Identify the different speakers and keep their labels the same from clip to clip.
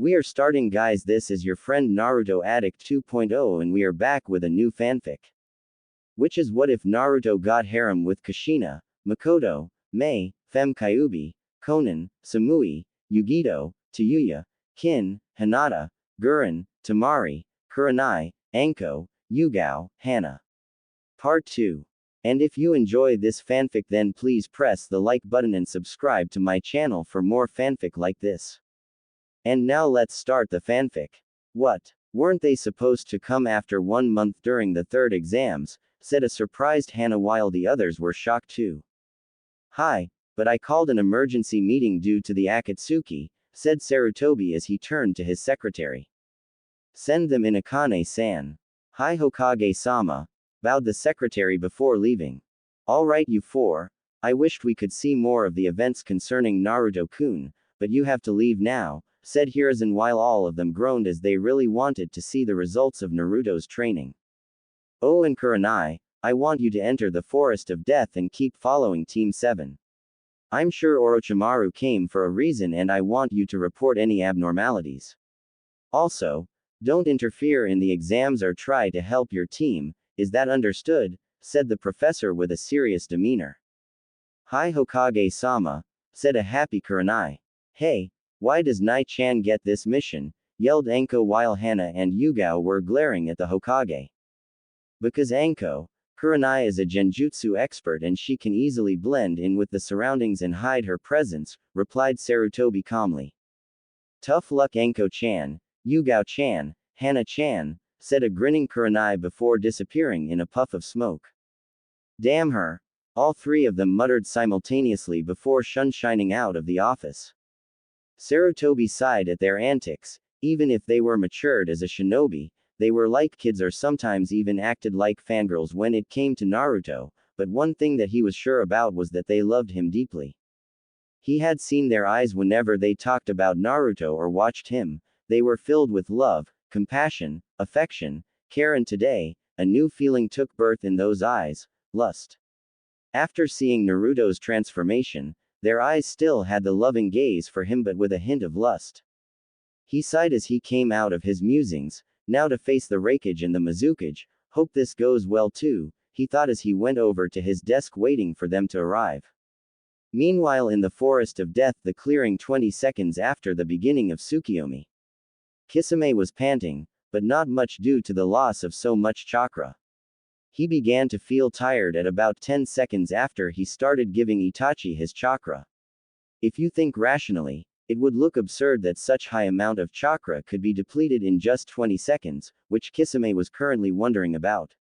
Speaker 1: We are starting, guys. This is your friend Naruto Addict 2.0, and we are back with a new fanfic. Which is what if Naruto got harem with Kushina, Mikoto, Mei, Fem Kyuubi, Konan, Samui, Yugito, Tayuya, Kin, Hinata, Guren, Tamari, Kuranai, Anko, Yugao, Hana. Part 2. And if you enjoy this fanfic, then please press the like button and subscribe to my channel for more fanfic like this. And now let's start the fanfic. What? Weren't they supposed to come after 1 month during the third exams? Said a surprised Hana while the others were shocked too. Hi, but I called an emergency meeting due to the Akatsuki, said Sarutobi as he turned to his secretary. Send them in, Akane-san. Hi, Hokage-sama, bowed the secretary before leaving. All right, you four. I wished we could see more of the events concerning Naruto-kun, but you have to leave now, said Hiruzen while all of them groaned as they really wanted to see the results of Naruto's training. Oh, and Kuranai, I want you to enter the Forest of Death and keep following Team 7. I'm sure Orochimaru came for a reason, and I want you to report any abnormalities. Also, don't interfere in the exams or try to help your team, is that understood? Said the professor with a serious demeanor. Hi, Hokage-sama, said a happy Kuranai. Hey, why does Nai-chan get this mission? Yelled Anko while Hana and Yugao were glaring at the Hokage. Because Anko, Kuranai is a genjutsu expert and she can easily blend in with the surroundings and hide her presence, replied Sarutobi calmly. Tough luck, Anko-chan, Yugao-chan, Hana-chan, said a grinning Kuranai before disappearing in a puff of smoke. Damn her! All three of them muttered simultaneously before shining out of the office. Sarutobi sighed at their antics. Even if they were matured as a shinobi, they were like kids or sometimes even acted like fangirls when it came to Naruto, but one thing that he was sure about was that they loved him deeply. He had seen their eyes whenever they talked about Naruto or watched him. They were filled with love, compassion, affection, care, and today, a new feeling took birth in those eyes, lust. After seeing Naruto's transformation, their eyes still had the loving gaze for him but with a hint of lust. He sighed as he came out of his musings, now to face the Raikage and the Mizukage. Hope this goes well too, he thought as he went over to his desk waiting for them to arrive. Meanwhile, in the Forest of Death, the clearing 20 seconds after the beginning of Tsukiyomi. Kisame was panting, but not much due to the loss of so much chakra. He began to feel tired at about 10 seconds after he started giving Itachi his chakra. If you think rationally, it would look absurd that such high amount of chakra could be depleted in just 20 seconds, which Kisame was currently wondering about.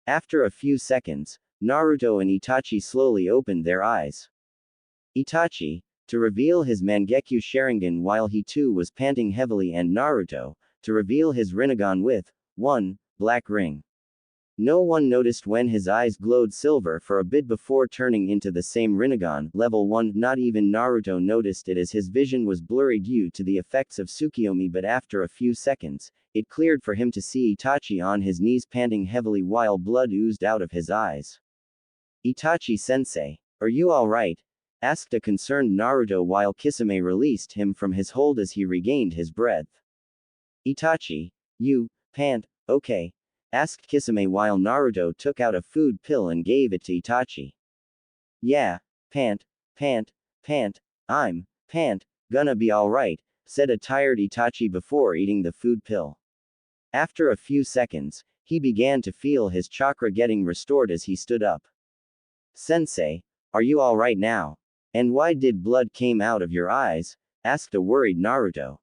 Speaker 1: After a few seconds, Naruto and Itachi slowly opened their eyes. Itachi, to reveal his Mangekyo Sharingan while he too was panting heavily, and Naruto, to reveal his Rinnegan with 1 black ring. No one noticed when his eyes glowed silver for a bit before turning into the same Rinnegan, level 1. Not even Naruto noticed it as his vision was blurry due to the effects of Tsukiyomi, but after a few seconds, it cleared for him to see Itachi on his knees panting heavily while blood oozed out of his eyes. Itachi-sensei, are you alright? Asked a concerned Naruto while Kisame released him from his hold as he regained his breath. Itachi, you pant, okay? Asked Kisame while Naruto took out a food pill and gave it to Itachi. Yeah, pant, I'm gonna be alright, said a tired Itachi before eating the food pill. After a few seconds, he began to feel his chakra getting restored as he stood up. Sensei, are you alright now? And why did blood came out of your eyes? Asked a worried Naruto.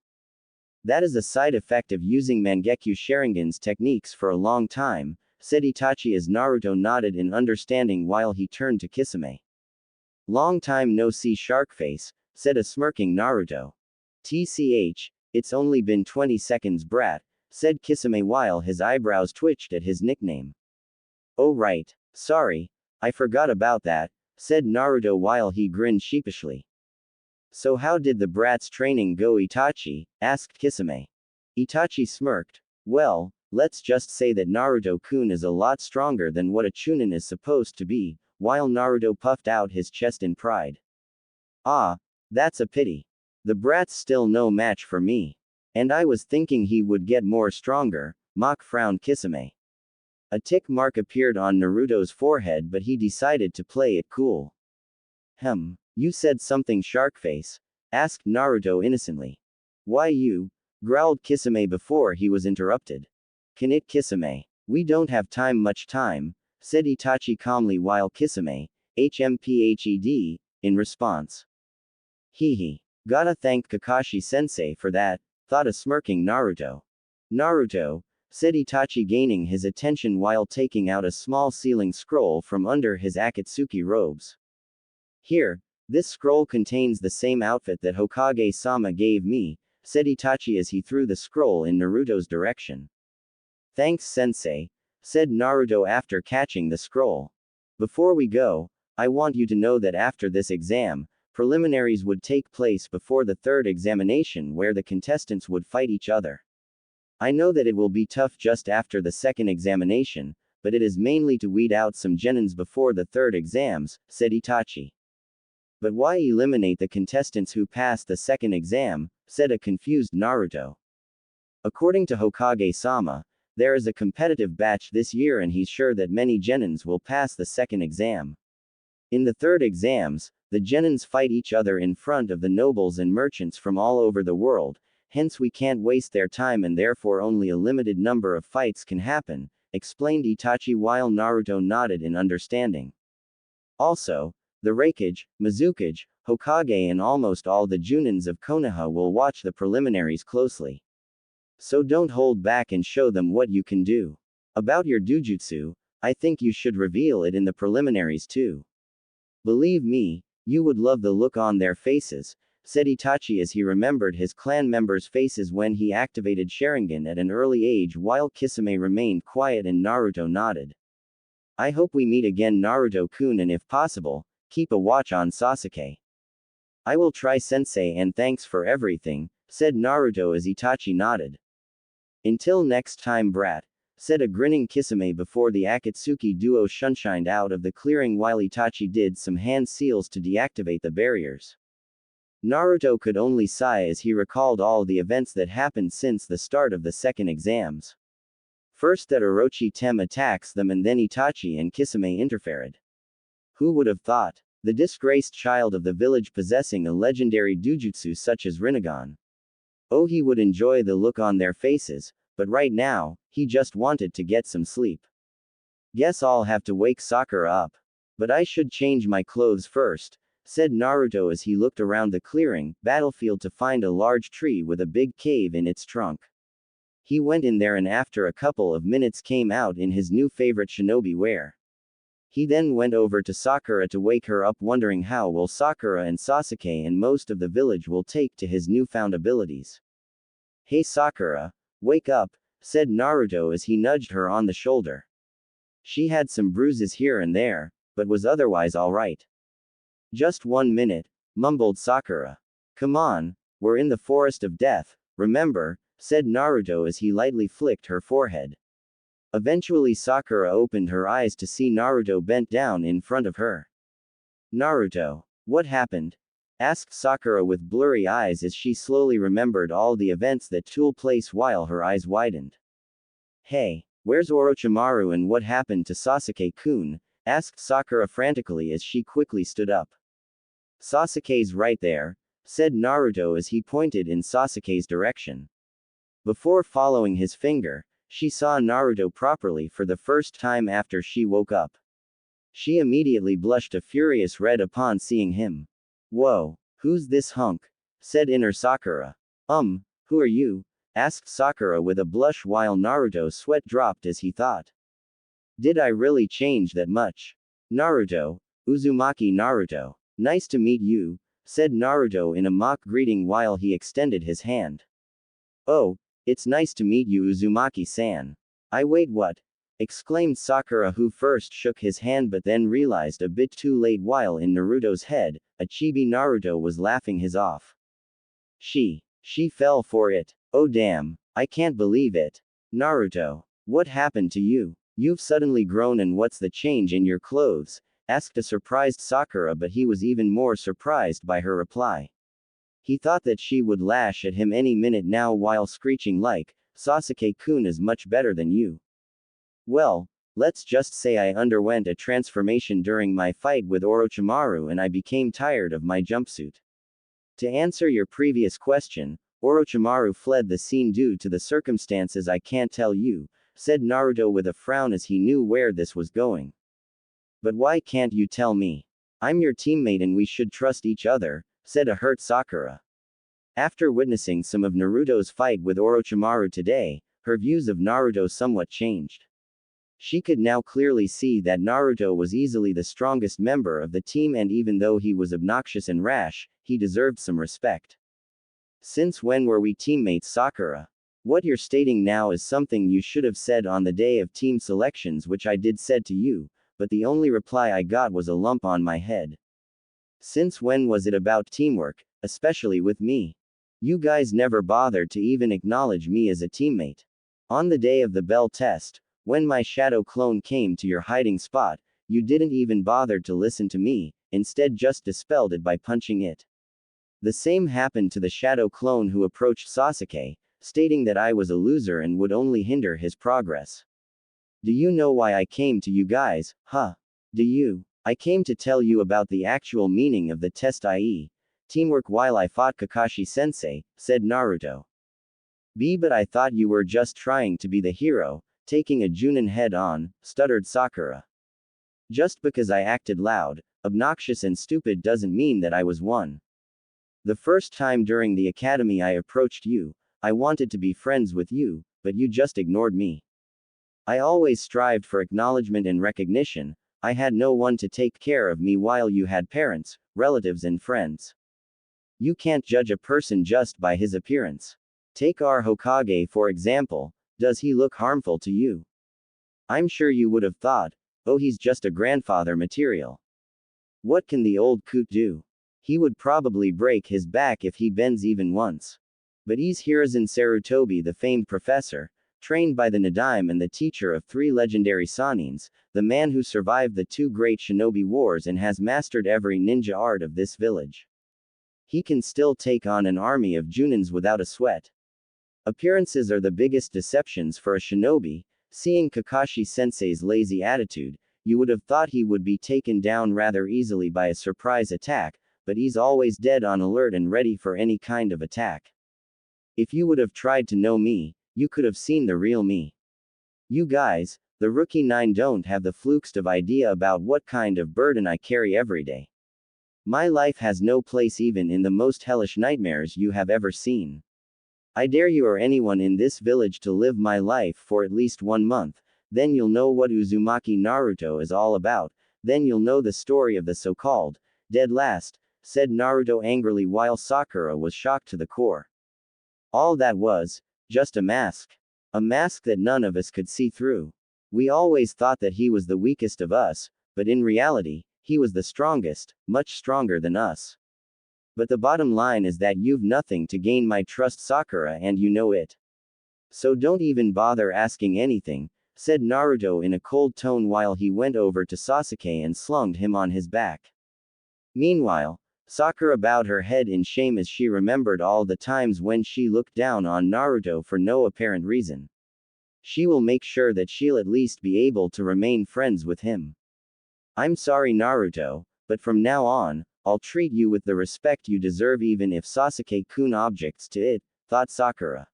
Speaker 1: That is a side effect of using Mangekyo Sharingan's techniques for a long time, said Itachi as Naruto nodded in understanding while he turned to Kisame. Long time no see, Sharkface, said a smirking Naruto. TCH, it's only been 20 seconds, brat, said Kisame while his eyebrows twitched at his nickname. Oh right, sorry, I forgot about that, said Naruto while he grinned sheepishly. So how did the brat's training go, Itachi? Asked Kisame. Itachi smirked. Well, let's just say that Naruto-kun is a lot stronger than what a Chunin is supposed to be, while Naruto puffed out his chest in pride. Ah, that's a pity. The brat's still no match for me. And I was thinking he would get more stronger, mock frowned Kisame. A tick mark appeared on Naruto's forehead, but he decided to play it cool. You said something, Sharkface? Asked Naruto innocently. Why you? Growled Kisame before he was interrupted. Can it, Kisame? We don't have much time, said Itachi calmly while Kisame, HMPHED, in response. Hee. Gotta thank Kakashi-sensei for that, thought a smirking Naruto. Naruto, said Itachi, gaining his attention while taking out a small sealing scroll from under his Akatsuki robes. Here, this scroll contains the same outfit that Hokage-sama gave me, said Itachi as he threw the scroll in Naruto's direction. Thanks, sensei, said Naruto after catching the scroll. Before we go, I want you to know that after this exam, preliminaries would take place before the third examination where the contestants would fight each other. I know that it will be tough just after the second examination, but it is mainly to weed out some genins before the third exams, said Itachi. But why eliminate the contestants who passed the second exam, said a confused Naruto. According to Hokage-sama, there is a competitive batch this year and he's sure that many genins will pass the second exam. In the third exams, the genins fight each other in front of the nobles and merchants from all over the world, hence we can't waste their time and therefore only a limited number of fights can happen, explained Itachi while Naruto nodded in understanding. Also, the Raikage, Mizukage, Hokage and almost all the Junins of Konoha will watch the preliminaries closely. So don't hold back and show them what you can do. About your dujutsu, I think you should reveal it in the preliminaries too. Believe me, you would love the look on their faces, said Itachi as he remembered his clan members' faces when he activated Sharingan at an early age while Kisame remained quiet and Naruto nodded. I hope we meet again, Naruto-kun, and if possible, keep a watch on Sasuke. I will try, sensei, and thanks for everything, said Naruto as Itachi nodded. Until next time, brat, said a grinning Kisame before the Akatsuki duo shunshined out of the clearing while Itachi did some hand seals to deactivate the barriers. Naruto could only sigh as he recalled all the events that happened since the start of the second exams. First that Orochi-tem attacks them and then Itachi and Kisame interfered. Who would have thought? The disgraced child of the village possessing a legendary dujutsu such as Rinnegan. Oh, he would enjoy the look on their faces, but right now, he just wanted to get some sleep. Guess I'll have to wake Sakura up. But I should change my clothes first, said Naruto as he looked around the clearing, battlefield to find a large tree with a big cave in its trunk. He went in there and after a couple of minutes came out in his new favorite shinobi wear. He then went over to Sakura to wake her up, wondering how will Sakura and Sasuke and most of the village will take to his newfound abilities. Hey Sakura, wake up, said Naruto as he nudged her on the shoulder. She had some bruises here and there, but was otherwise alright. Just 1 minute, mumbled Sakura. Come on, we're in the forest of death, remember, said Naruto as he lightly flicked her forehead. Eventually Sakura opened her eyes to see Naruto bent down in front of her. Naruto, what happened? Asked Sakura with blurry eyes as she slowly remembered all the events that took place while her eyes widened. Hey, where's Orochimaru and what happened to Sasuke-kun? Asked Sakura frantically as she quickly stood up. Sasuke's right there, said Naruto as he pointed in Sasuke's direction. Before following his finger, she saw Naruto properly for the first time after she woke up. She immediately blushed a furious red upon seeing him. Whoa, who's this hunk? Said inner Sakura. Who are you? Asked Sakura with a blush while Naruto's sweat dropped as he thought. Did I really change that much? Naruto, Uzumaki Naruto. Nice to meet you, said Naruto in a mock greeting while he extended his hand. Oh, it's nice to meet you, Uzumaki-san. Wait, what? Exclaimed Sakura, who first shook his hand but then realized a bit too late while in Naruto's head, a chibi Naruto was laughing his off. She fell for it. Oh damn, I can't believe it. Naruto, what happened to you? You've suddenly grown and what's the change in your clothes? Asked a surprised Sakura, but he was even more surprised by her reply. He thought that she would lash at him any minute now while screeching like, Sasuke-kun is much better than you. Well, let's just say I underwent a transformation during my fight with Orochimaru and I became tired of my jumpsuit. To answer your previous question, Orochimaru fled the scene due to the circumstances I can't tell you, said Naruto with a frown as he knew where this was going. But why can't you tell me? I'm your teammate and we should trust each other, said a hurt Sakura. After witnessing some of Naruto's fight with Orochimaru today, her views of Naruto somewhat changed. She could now clearly see that Naruto was easily the strongest member of the team and even though he was obnoxious and rash, he deserved some respect. Since when were we teammates, Sakura? What you're stating now is something you should have said on the day of team selections, which I did said to you, but the only reply I got was a lump on my head. Since when was it about teamwork, especially with me? You guys never bothered to even acknowledge me as a teammate. On the day of the bell test, when my shadow clone came to your hiding spot, you didn't even bother to listen to me, instead just dispelled it by punching it. The same happened to the shadow clone who approached Sasuke, stating that I was a loser and would only hinder his progress. Do you know why I came to you guys, huh? Do you? I came to tell you about the actual meaning of the test, i.e., teamwork while I fought Kakashi-sensei, said Naruto. But I thought you were just trying to be the hero, taking a Junin head-on, stuttered Sakura. Just because I acted loud, obnoxious and stupid doesn't mean that I was one. The first time during the academy I approached you, I wanted to be friends with you, but you just ignored me. I always strived for acknowledgement and recognition. I had no one to take care of me while you had parents, relatives and friends. You can't judge a person just by his appearance. Take our Hokage for example, does he look harmful to you? I'm sure you would have thought, oh, he's just a grandfather material. What can the old coot do? He would probably break his back if he bends even once. But he's Hiruzen Sarutobi, the famed professor, trained by the Nadaime and the teacher of 3 legendary Sanins, the man who survived the 2 great shinobi wars and has mastered every ninja art of this village. He can still take on an army of Junins without a sweat. Appearances are the biggest deceptions for a shinobi. Seeing Kakashi-sensei's lazy attitude, you would have thought he would be taken down rather easily by a surprise attack, but he's always dead on alert and ready for any kind of attack. If you would have tried to know me, you could have seen the real me. You guys, the rookie 9 don't have the flukest of idea about what kind of burden I carry every day. My life has no place even in the most hellish nightmares you have ever seen. I dare you or anyone in this village to live my life for at least 1 month, then you'll know what Uzumaki Naruto is all about, then you'll know the story of the so-called dead last, said Naruto angrily while Sakura was shocked to the core. All that was just a mask. A mask that none of us could see through. We always thought that he was the weakest of us, but in reality, he was the strongest, much stronger than us. But the bottom line is that you've nothing to gain my trust, Sakura, and you know it. So don't even bother asking anything, said Naruto in a cold tone while he went over to Sasuke and slunged him on his back. Meanwhile, Sakura bowed her head in shame as she remembered all the times when she looked down on Naruto for no apparent reason. She will make sure that she'll at least be able to remain friends with him. I'm sorry, Naruto, but from now on, I'll treat you with the respect you deserve even if Sasuke-kun objects to it, thought Sakura.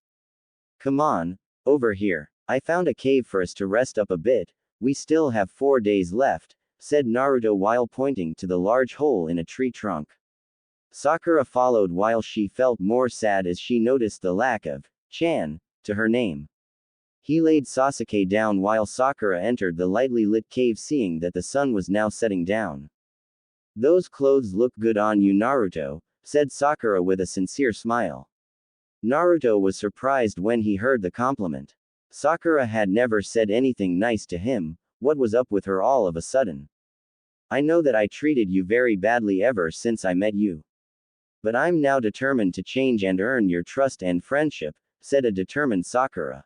Speaker 1: Come on, over here. I found a cave for us to rest up a bit, we still have 4 days left, said Naruto while pointing to the large hole in a tree trunk. Sakura followed while she felt more sad as she noticed the lack of chan to her name. He laid Sasuke down while Sakura entered the lightly lit cave, seeing that the sun was now setting down. Those clothes look good on you, Naruto, said Sakura with a sincere smile. Naruto was surprised when he heard the compliment. Sakura had never said anything nice to him. What was up with her all of a sudden? I know that I treated you very badly ever since I met you. But I'm now determined to change and earn your trust and friendship, said a determined Sakura.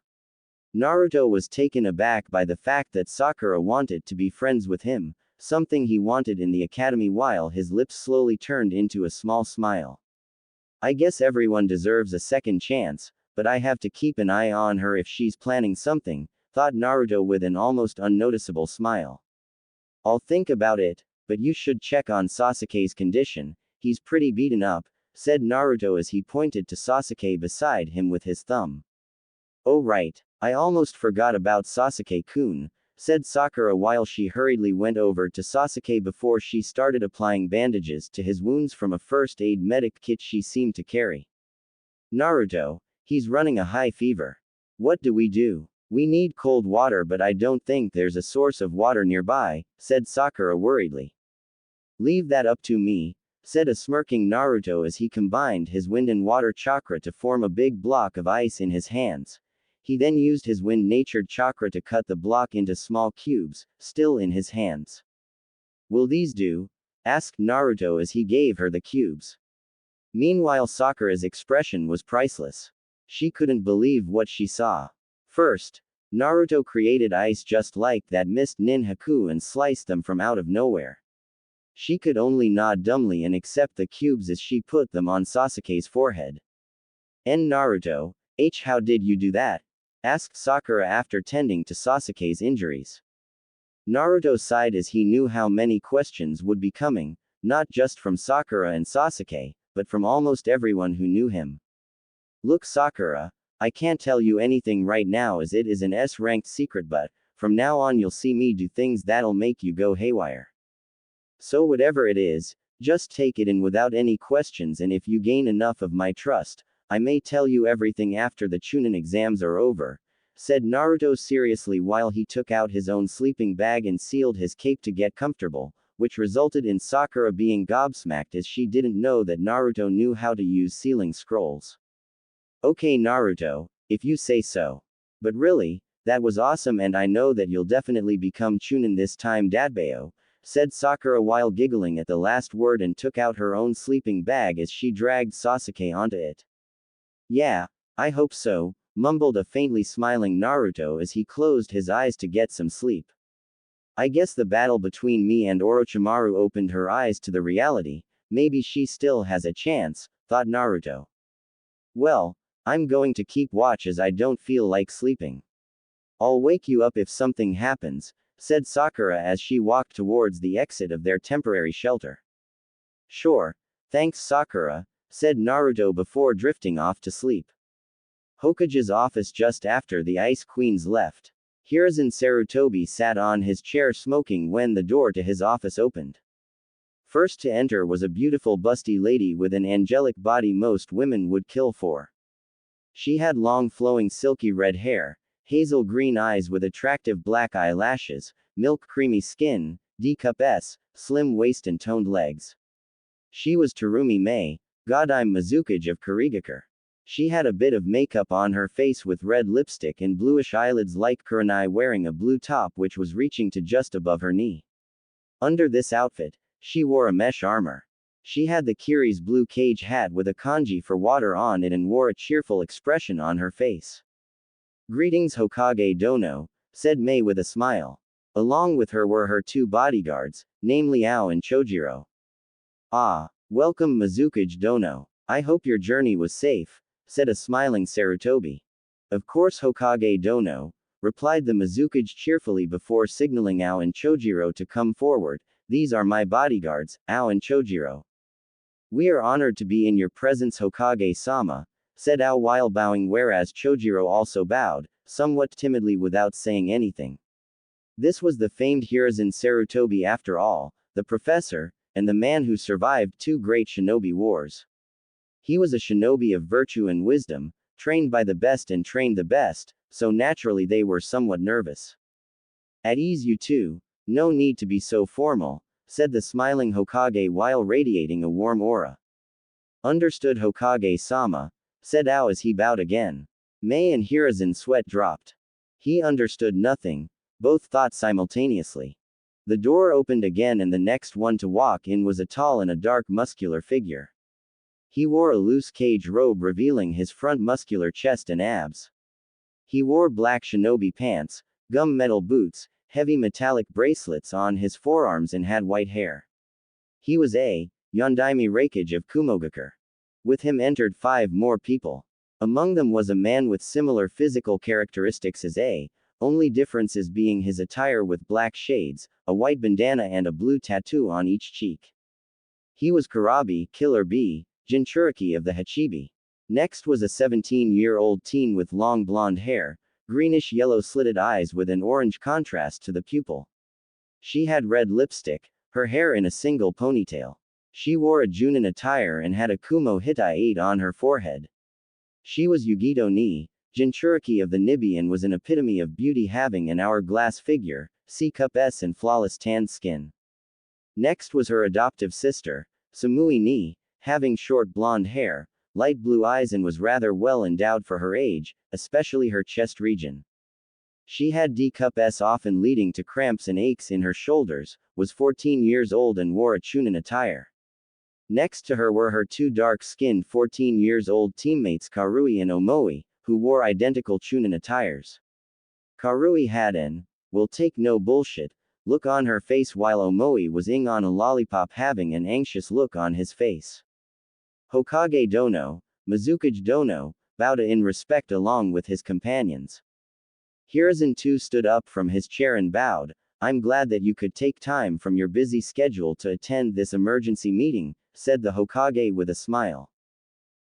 Speaker 1: Naruto was taken aback by the fact that Sakura wanted to be friends with him, something he wanted in the academy, while his lips slowly turned into a small smile. I guess everyone deserves a second chance, but I have to keep an eye on her if she's planning something, thought Naruto with an almost unnoticeable smile. I'll think about it, but you should check on Sasuke's condition, he's pretty beaten up, said Naruto as he pointed to Sasuke beside him with his thumb. Oh right, I almost forgot about Sasuke-kun, said Sakura while she hurriedly went over to Sasuke before she started applying bandages to his wounds from a first aid medic kit she seemed to carry. Naruto, he's running a high fever. What do we do? We need cold water, but I don't think there's a source of water nearby, said Sakura worriedly. Leave that up to me, said a smirking Naruto as he combined his wind and water chakra to form a big block of ice in his hands. He then used his wind-natured chakra to cut the block into small cubes, still in his hands. Will these do? Asked Naruto as he gave her the cubes. Meanwhile, Sakura's expression was priceless. She couldn't believe what she saw. First, Naruto created ice just like that mist ninhaku and sliced them from out of nowhere. She could only nod dumbly and accept the cubes as she put them on Sasuke's forehead. Naruto, how did you do that? Asked Sakura after tending to Sasuke's injuries. Naruto sighed as he knew how many questions would be coming, not just from Sakura and Sasuke, but from almost everyone who knew him. Look, Sakura, I can't tell you anything right now as it is an S-ranked secret, but from now on you'll see me do things that'll make you go haywire. So whatever it is, just take it in without any questions, and if you gain enough of my trust, I may tell you everything after the Chunin exams are over, said Naruto seriously while he took out his own sleeping bag and sealed his cape to get comfortable, which resulted in Sakura being gobsmacked as she didn't know that Naruto knew how to use sealing scrolls. Okay Naruto, if you say so. But really, that was awesome and I know that you'll definitely become Chunin this time Dadbao, said Sakura while giggling at the last word and took out her own sleeping bag as she dragged Sasuke onto it. Yeah, I hope so, mumbled a faintly smiling Naruto as he closed his eyes to get some sleep. I guess the battle between me and Orochimaru opened her eyes to the reality, maybe she still has a chance, thought Naruto. Well, I'm going to keep watch as I don't feel like sleeping. I'll wake you up if something happens, said Sakura as she walked towards the exit of their temporary shelter. Sure, thanks Sakura, said Naruto before drifting off to sleep. Hokage's office just after the Ice Queens left. Hiruzen Sarutobi sat on his chair smoking when the door to his office opened. First to enter was a beautiful busty lady with an angelic body most women would kill for. She had long flowing silky red hair, hazel green eyes with attractive black eyelashes, milk creamy skin, D-cup S, slim waist and toned legs. She was Terumi Mei, Godime Mizukage of Kurigakure. She had a bit of makeup on her face with red lipstick and bluish eyelids like Kuranai, wearing a blue top which was reaching to just above her knee. Under this outfit, she wore a mesh armor. She had the Kiri's blue cage hat with a kanji for water on it and wore a cheerful expression on her face. Greetings Hokage Dono, said Mei with a smile. Along with her were her two bodyguards, namely Ao and Chojiro. Ah, welcome Mizukage Dono. I hope your journey was safe, said a smiling Sarutobi. Of course Hokage Dono, replied the Mizukage cheerfully before signaling Ao and Chojiro to come forward. These are my bodyguards, Ao and Chojiro. We are honored to be in your presence Hokage-sama, said Ao while bowing, whereas Chojiro also bowed, somewhat timidly without saying anything. This was the famed Hiruzen Sarutobi after all, the professor, and the man who survived two great shinobi wars. He was a shinobi of virtue and wisdom, trained by the best and trained the best, so naturally they were somewhat nervous. At ease you two, no need to be so formal, said the smiling Hokage while radiating a warm aura. Understood Hokage-sama, said Ao as he bowed again. Mei and Hiruzen sweat dropped. He understood nothing, both thought simultaneously. The door opened again and the next one to walk in was a tall and a dark muscular figure. He wore a loose cage robe revealing his front muscular chest and abs. He wore black shinobi pants, gum metal boots, heavy metallic bracelets on his forearms and had white hair. He was a Yondaime Raikage of Kumogakure. With him entered 5 more people. Among them was a man with similar physical characteristics as A, only differences being his attire with black shades, a white bandana and a blue tattoo on each cheek. He was Kurabi, Killer B, Jinchuriki of the Hachibi. Next was a 17-year-old teen with long blonde hair, greenish-yellow slitted eyes with an orange contrast to the pupil. She had red lipstick, her hair in a single ponytail. She wore a Junin attire and had a Kumo Hitai 8 on her forehead. She was Yugito ni, Jinchuriki of the Nibi and was an epitome of beauty, having an hourglass figure, C-cup S and flawless tanned skin. Next was her adoptive sister, Samui ni, having short blonde hair, light blue eyes and was rather well endowed for her age, especially her chest region. She had D-cup S often leading to cramps and aches in her shoulders, was 14 years old and wore a chunin attire. Next to her were her 2 dark-skinned 14-years-old teammates Karui and Omoi, who wore identical chunin attires. Karui had an, "will take no bullshit," look on her face while Omoi was ing on a lollipop having an anxious look on his face. Hokage Dono, Mizukage Dono, bowed in respect along with his companions. Hiruzen too stood up from his chair and bowed. "I'm glad that you could take time from your busy schedule to attend this emergency meeting," said the Hokage with a smile.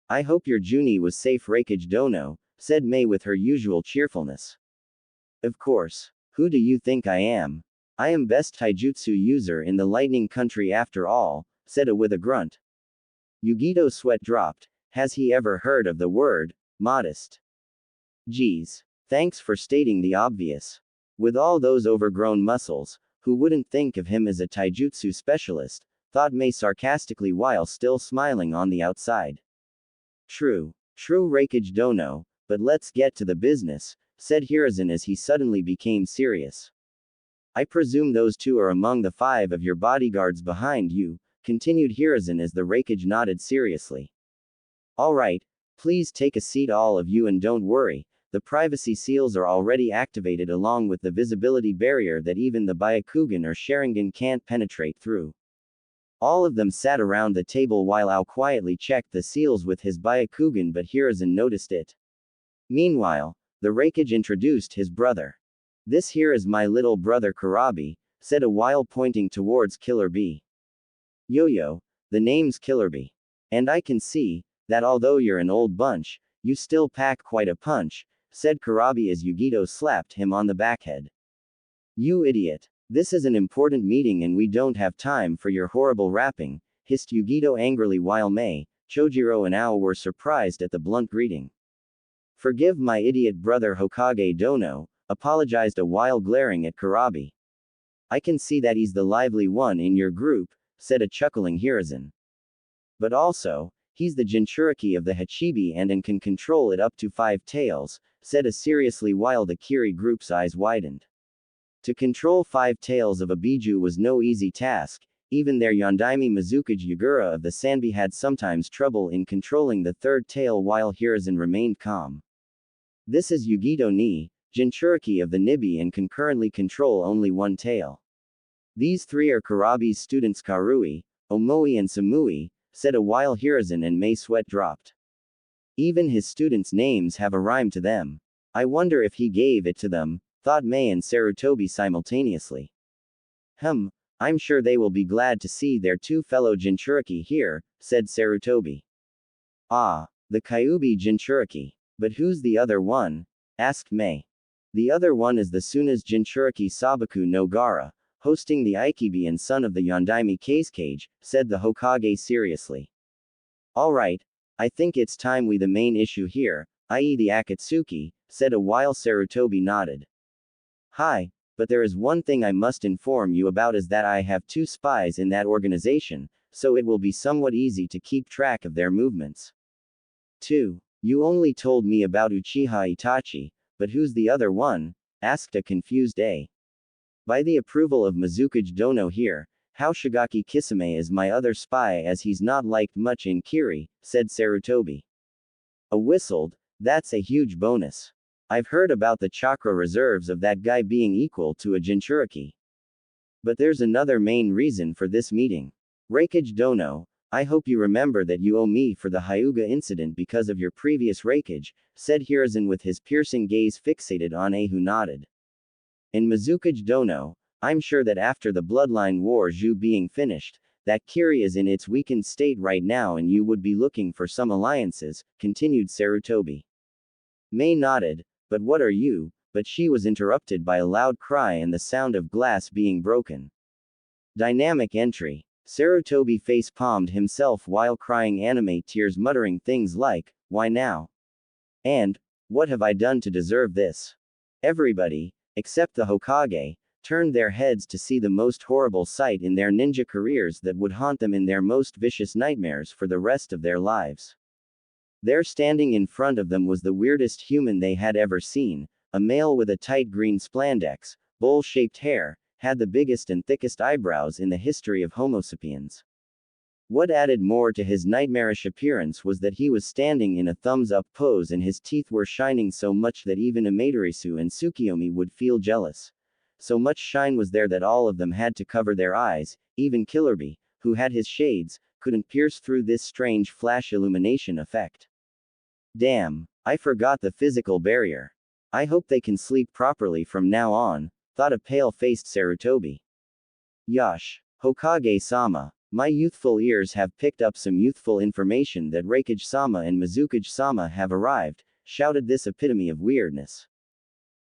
Speaker 1: "I hope your Juni was safe." Raikage Dono, said Mei with her usual cheerfulness. "Of course. Who do you think I am? I am best taijutsu user in the lightning country after all," said A with a grunt. Yugito's sweat dropped. Has he ever heard of the word modest? Geez. Thanks for stating the obvious. With all those overgrown muscles, who wouldn't think of him as a taijutsu specialist, thought Mei sarcastically while still smiling on the outside. True. True Raikage Dono, but let's get to the business, said Hiruzen as he suddenly became serious. I presume those 2 are among the 5 of your bodyguards behind you, continued Hiruzen as the Raikage nodded seriously. Alright, please take a seat all of you and don't worry, the privacy seals are already activated along with the visibility barrier that even the Byakugan or Sharingan can't penetrate through. All of them sat around the table while Ao quietly checked the seals with his Byakugan, but Hiruzen noticed it. Meanwhile, the Raikage introduced his brother. This here is my little brother Kurabi, said A while pointing towards Killer B. Yo-yo, the name's Killer B. And I can see that although you're an old bunch, you still pack quite a punch, said Kurabi as Yugito slapped him on the backhead. You idiot. This is an important meeting and we don't have time for your horrible rapping, hissed Yugito angrily while Mei, Chojiro and Ao were surprised at the blunt greeting. Forgive my idiot brother Hokage Dono, apologized A while glaring at Kurabi. I can see that he's the lively one in your group, said a chuckling Hiruzen. But also, he's the Jinchuriki of the Hachibi and can control it up to 5 tails, said A seriously while the Kiri group's eyes widened. To control 5 tails of a Biju was no easy task, even their Yondaime Mizukage Yagura of the Sanbi had sometimes trouble in controlling the 3rd tail while Hiruzen remained calm. This is Yugito ni, Jinchuriki of the Nibi and can currently control only 1 tail. These 3 are Kurabi's students Karui, Omoi and Samui, said A while Hiruzen and Mei sweat dropped. Even his students' names have a rhyme to them. I wonder if he gave it to them, thought Mei and Sarutobi simultaneously. I'm sure they will be glad to see their 2 fellow Jinchuriki here, said Sarutobi. Ah, the Kyuubi Jinchuriki. But who's the other one? Asked Mei. The other one is the Suna's Jinchuriki Sabaku no Gara, hosting the Ikibi and son of the Yondaime Cage, said the Hokage seriously. Alright, I think it's time we the main issue here, i.e. the Akatsuki, said A while Sarutobi nodded. Hi, but there is one thing I must inform you about is that I have 2 spies in that organization, so it will be somewhat easy to keep track of their movements. 2. You only told me about Uchiha Itachi, but who's the other one? Asked a confused A. By the approval of Mizukage Dono here, how Shigaki Kisame is my other spy as he's not liked much in Kiri, said Sarutobi. A whistled, that's a huge bonus. I've heard about the chakra reserves of that guy being equal to a Jinchuriki. But there's another main reason for this meeting. Raikage Dono, I hope you remember that you owe me for the Hyuga incident because of your previous rakeage, said Hiruzen with his piercing gaze fixated on A, who nodded. In Mizukage Dono, I'm sure that after the Bloodline War Zhu being finished, that Kiri is in its weakened state right now and you would be looking for some alliances, continued Sarutobi. Mei nodded, but what are you? But she was interrupted by a loud cry and the sound of glass being broken. Dynamic entry. Sarutobi face-palmed himself while crying anime tears, muttering things like, "Why now?" and, "What have I done to deserve this?" Everybody, except the Hokage, turned their heads to see the most horrible sight in their ninja careers that would haunt them in their most vicious nightmares for the rest of their lives. There, standing in front of them, was the weirdest human they had ever seen, a male with a tight green spandex, bowl-shaped hair, had the biggest and thickest eyebrows in the history of Homo sapiens. What added more to his nightmarish appearance was that he was standing in a thumbs-up pose and his teeth were shining so much that even Amaterasu and Tsukiyomi would feel jealous. So much shine was there that all of them had to cover their eyes, even Killerby, who had his shades, couldn't pierce through this strange flash illumination effect. Damn, I forgot the physical barrier. I hope they can sleep properly from now on, thought a pale-faced Sarutobi. Yosh, Hokage-sama, my youthful ears have picked up some youthful information that Raikage-sama and Mizukage-sama have arrived, shouted this epitome of weirdness.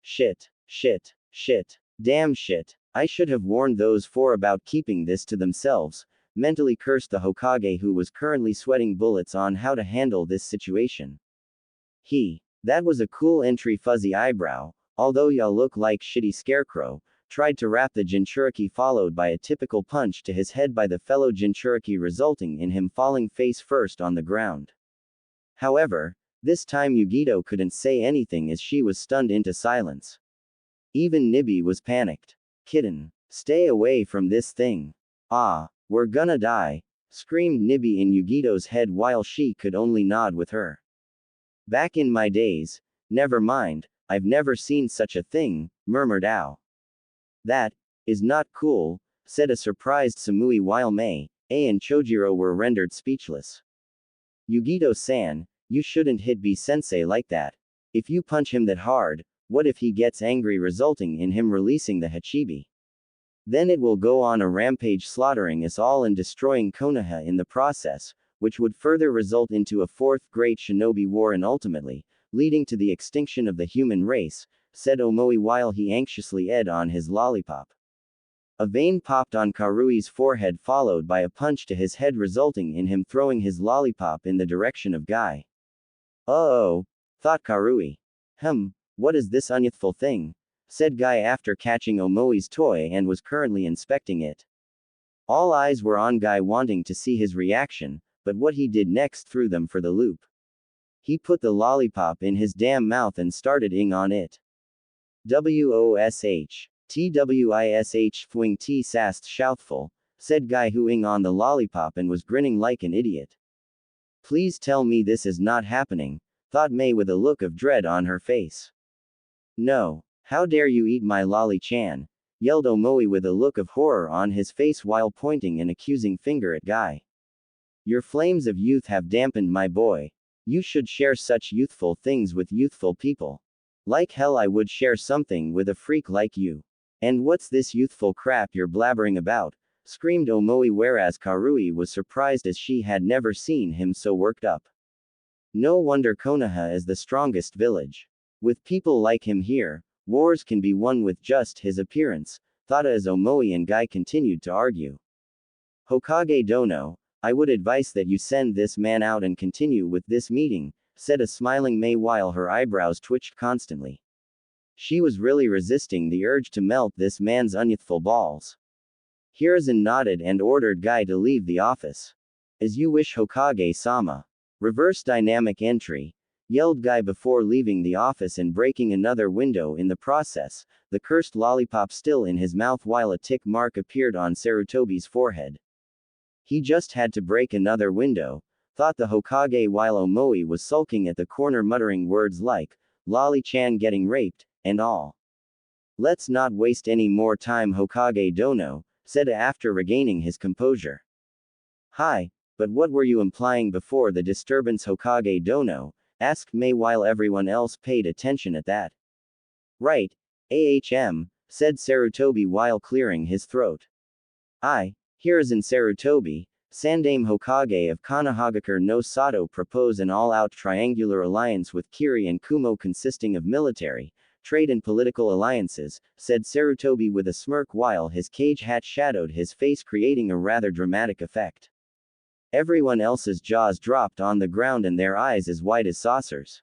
Speaker 1: Shit, shit, shit, damn shit, I should have warned those four about keeping this to themselves, mentally cursed the Hokage, who was currently sweating bullets on how to handle this situation. That was a cool entry. Fuzzy eyebrow, although ya look like shitty scarecrow, tried to wrap the Jinchuriki, followed by a typical punch to his head by the fellow Jinchuriki, resulting in him falling face first on the ground. However, this time Yugito couldn't say anything as she was stunned into silence. Even Nibby was panicked. Kitten, stay away from this thing. Ah, we're gonna die, screamed Nibby in Yugito's head while she could only nod with her. Back in my days, never mind, I've never seen such a thing, murmured Ao. That is not cool, said a surprised Samui while Mei, A and Chojiro were rendered speechless. Yugito-san, you shouldn't hit B-sensei like that. If you punch him that hard, what if he gets angry, resulting in him releasing the Hachibi? Then it will go on a rampage, slaughtering us all and destroying Konoha in the process, which would further result into a fourth great shinobi war and ultimately, leading to the extinction of the human race, said Omoi while he anxiously ate on his lollipop. A vein popped on Karui's forehead, followed by a punch to his head, resulting in him throwing his lollipop in the direction of Guy. Oh, thought Karui. What is this unyouthful thing? Said Guy after catching Omoi's toy and was currently inspecting it. All eyes were on Guy, wanting to see his reaction, but what he did next threw them for the loop. He put the lollipop in his damn mouth and started ing on it. Wosh. Twish fwing t sast shouthful, said Guy, who ing on the lollipop and was grinning like an idiot. Please tell me this is not happening, thought Mei with a look of dread on her face. No, how dare you eat my lolly-chan, yelled Omoi with a look of horror on his face while pointing an accusing finger at Guy. Your flames of youth have dampened my boy. You should share such youthful things with youthful people. Like hell I would share something with a freak like you. And what's this youthful crap you're blabbering about? Screamed Omoi, whereas Karui was surprised as she had never seen him so worked up. No wonder Konoha is the strongest village. With people like him here, wars can be won with just his appearance, thought as Omoi and Guy continued to argue. Hokage Dono, I would advise that you send this man out and continue with this meeting, said a smiling Mei while her eyebrows twitched constantly. She was really resisting the urge to melt this man's unyouthful balls. Hiruzen nodded and ordered Guy to leave the office. As you wish, Hokage-sama. Reverse dynamic entry, yelled Guy before leaving the office and breaking another window in the process, the cursed lollipop still in his mouth while a tick mark appeared on Sarutobi's forehead. He just had to break another window, thought the Hokage while Omoi was sulking at the corner, muttering words like, Lolly-chan getting raped, and all. Let's not waste any more time, Hokage Dono, said after regaining his composure. Hi, But what were you implying before the disturbance, Hokage Dono? Asked Mei while everyone else paid attention at that. Right, said Sarutobi while clearing his throat. Hiruzen Sarutobi, Sandame Hokage of Konohagakure no Sato propose an all-out triangular alliance with Kiri and Kumo consisting of military, trade and political alliances, said Sarutobi with a smirk while his cage hat shadowed his face creating a rather dramatic effect. Everyone else's jaws dropped on the ground and their eyes as wide as saucers.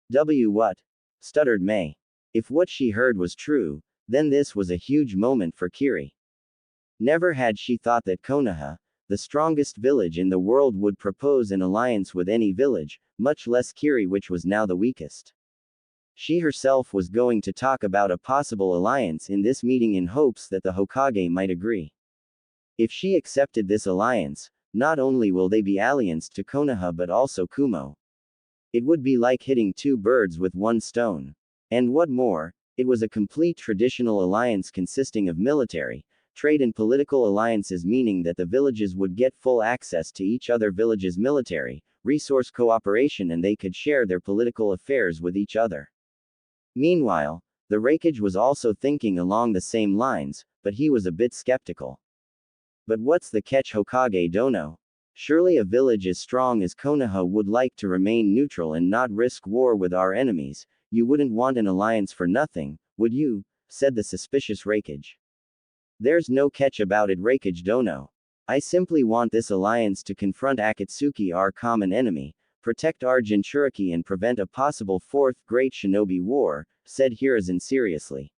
Speaker 1: What? Stuttered Mei. If what she heard was true, then this was a huge moment for Kiri. Never had she thought that Konoha, the strongest village in the world, would propose an alliance with any village, much less Kiri, which was now the weakest. She herself was going to talk about a possible alliance in this meeting in hopes that the Hokage might agree. If she accepted this alliance, not only will they be allianced to Konoha but also Kumo. It would be like hitting two birds with one stone. And what more, it was a complete traditional alliance consisting of military, trade and political alliances, meaning that the villages would get full access to each other village's military, resource cooperation, and they could share their political affairs with each other. Meanwhile, the Raikage was also thinking along the same lines, but he was a bit skeptical. But what's the catch, Hokage Dono? Surely a village as strong as Konoha would like to remain neutral and not risk war with our enemies. You wouldn't want an alliance for nothing, would you? Said the suspicious Raikage. There's no catch about it, Raikage Dono. I simply want this alliance to confront Akatsuki, our common enemy, protect our Jinchuriki and prevent a possible fourth great shinobi war, said Hiruzen seriously.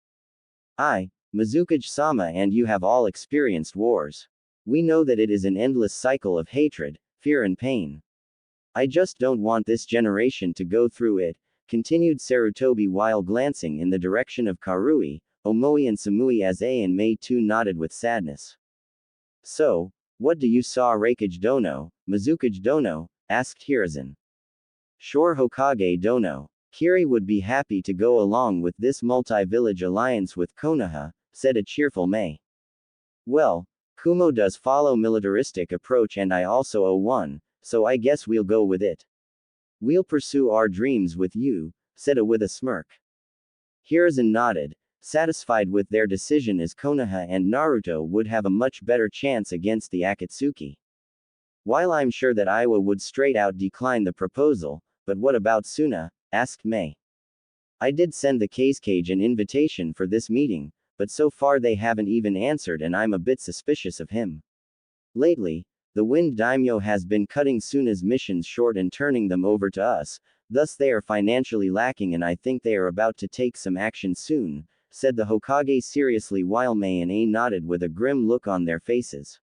Speaker 1: Mizukage-sama, and you have all experienced wars. We know that it is an endless cycle of hatred, fear and pain. I just don't want this generation to go through it, continued Sarutobi while glancing in the direction of Karui, Omoi and Samui as A and Mei too nodded with sadness. So, what do you saw, Raikage Dono, Mizukage Dono? Asked Hiruzen. Sure, Hokage Dono. Kiri would be happy to go along with this multi-village alliance with Konoha, said a cheerful Mei. Well, Kumo does follow militaristic approach and I also owe one, so I guess we'll go with it. We'll pursue our dreams with you, said A with a smirk. Hiruzen nodded, satisfied with their decision, as Konoha and Naruto would have a much better chance against the Akatsuki. While I'm sure that Iwa would straight out decline the proposal, but what about Suna? Asked Mei. I did send the Cage an invitation for this meeting, but so far they haven't even answered and I'm a bit suspicious of him. Lately, the Wind Daimyo has been cutting Suna's missions short and turning them over to us, thus they are financially lacking and I think they are about to take some action soon, said the Hokage seriously while Mei and A nodded with a grim look on their faces.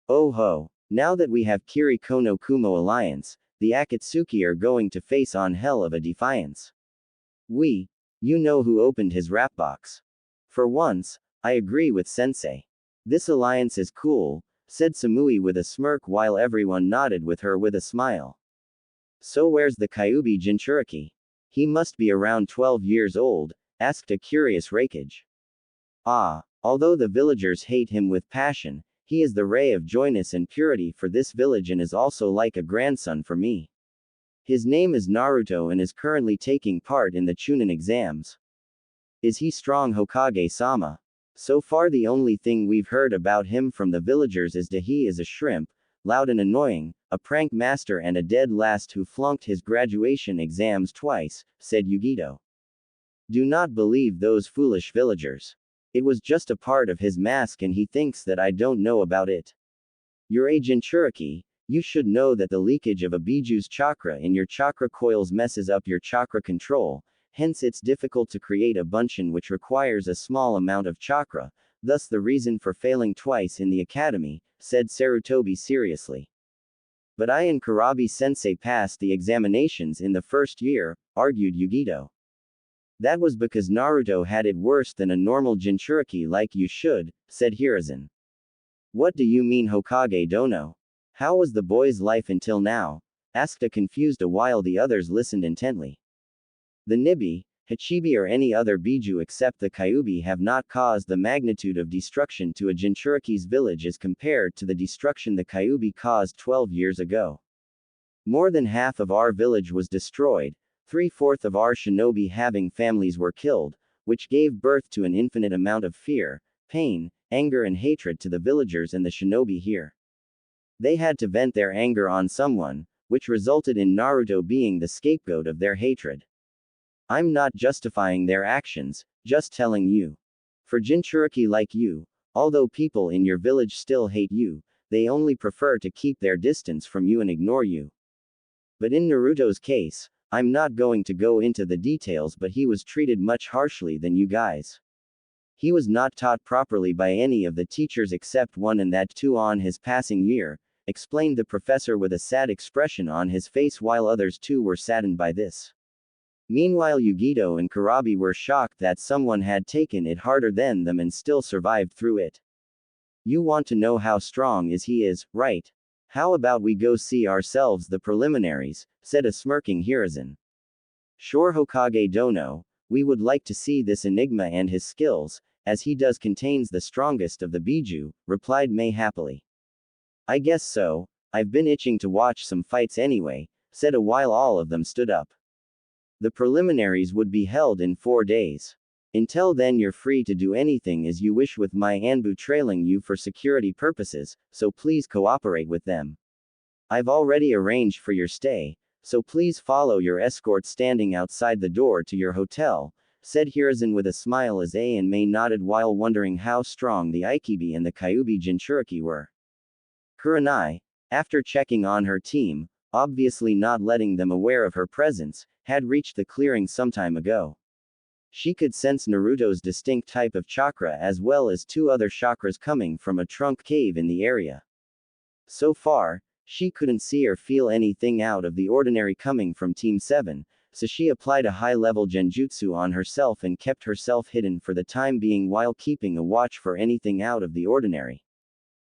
Speaker 1: Oh ho, now that we have Kiri Kono Kumo alliance, the Akatsuki are going to face on hell of a defiance. You know who opened his rap box. For once, I agree with Sensei. This alliance is cool, said Samui with a smirk while everyone nodded with her with a smile. So where's the Kyuubi Jinchuriki? He must be around 12 years old, asked a curious Raikage. Although the villagers hate him with passion, he is the ray of joyness and purity for this village and is also like a grandson for me. His name is Naruto and is currently taking part in the Chunin exams. Is he strong, Hokage-sama? So far the only thing we've heard about him from the villagers is that he is a shrimp, loud and annoying, a prank master and a dead last who flunked his graduation exams twice, said Yugito. Do not believe those foolish villagers. It was just a part of his mask and he thinks that I don't know about it. You're a Jinchuriki, you should know that the leakage of a Biju's chakra in your chakra coils messes up your chakra control, hence it's difficult to create a bunshin which requires a small amount of chakra, thus the reason for failing twice in the academy, said Sarutobi seriously. But I and Kurabi-sensei passed the examinations in the first year, argued Yugito. That was because Naruto had it worse than a normal Jinchuriki like you should, said Hiruzen. What do you mean, Hokage Dono? How was the boy's life until now? Asked a confused A while the others listened intently. The Nibi, Hachibi or any other Biju except the Kyuubi have not caused the magnitude of destruction to a Jinchuriki's village as compared to the destruction the Kyuubi caused 12 years ago. More than half of our village was destroyed, 3/4 of our shinobi having families were killed, which gave birth to an infinite amount of fear, pain, anger and hatred to the villagers and the shinobi here. They had to vent their anger on someone, which resulted in Naruto being the scapegoat of their hatred. I'm not justifying their actions, just telling you. For Jinchuriki like you, although people in your village still hate you, they only prefer to keep their distance from you and ignore you. But in Naruto's case, I'm not going to go into the details, but he was treated much harshly than you guys. He was not taught properly by any of the teachers except one, and that too on his passing year, explained the professor with a sad expression on his face, while others too were saddened by this. Meanwhile, Yugito and Kurabi were shocked that someone had taken it harder than them and still survived through it. You want to know how strong he is, right? How about we go see ourselves the preliminaries, said a smirking Hiruzen. Sure Hokage Dono, we would like to see this enigma and his skills, as he does contains the strongest of the Biju, replied Mei happily. I guess so, I've been itching to watch some fights anyway, said a while all of them stood up. The preliminaries would be held in 4 days. Until then you're free to do anything as you wish with my Anbu trailing you for security purposes, so please cooperate with them. I've already arranged for your stay, so please follow your escort standing outside the door to your hotel, said Hiruzen with a smile as A and Mei nodded while wondering how strong the Ikibi and the Kyuubi Jinchuriki were. Kurenai, after checking on her team, obviously not letting them aware of her presence, had reached the clearing some time ago. She could sense Naruto's distinct type of chakra as well as 2 other chakras coming from a trunk cave in the area. So far, she couldn't see or feel anything out of the ordinary coming from Team 7, so she applied a high-level genjutsu on herself and kept herself hidden for the time being while keeping a watch for anything out of the ordinary.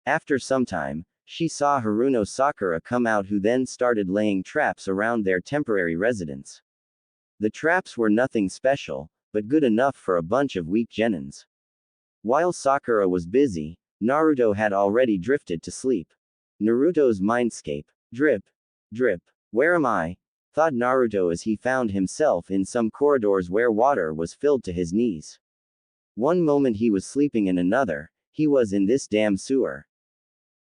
Speaker 1: After some time, she saw Haruno Sakura come out, who then started laying traps around their temporary residence. The traps were nothing special, but good enough for a bunch of weak genins. While Sakura was busy, Naruto had already drifted to sleep. Naruto's mindscape. Drip. Drip. Where am I? Thought Naruto as he found himself in some corridors where water was filled to his knees. One moment he was sleeping, in another, he was in this damn sewer.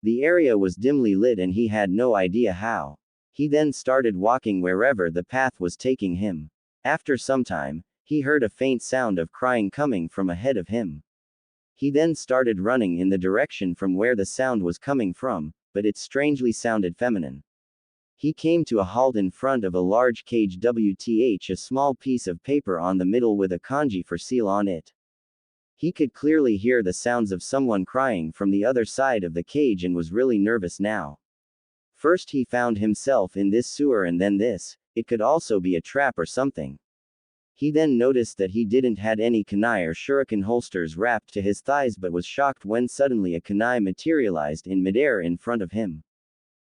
Speaker 1: The area was dimly lit and he had no idea how. He then started walking wherever the path was taking him. After some time, he heard a faint sound of crying coming from ahead of him. He then started running in the direction from where the sound was coming from, but it strangely sounded feminine. He came to a halt in front of a large cage, a small piece of paper on the middle with a kanji for seal on it. He could clearly hear the sounds of someone crying from the other side of the cage and was really nervous now. First he found himself in this sewer and then this, it could also be a trap or something. He then noticed that he didn't had any kunai or shuriken holsters wrapped to his thighs, but was shocked when suddenly a kunai materialized in midair in front of him.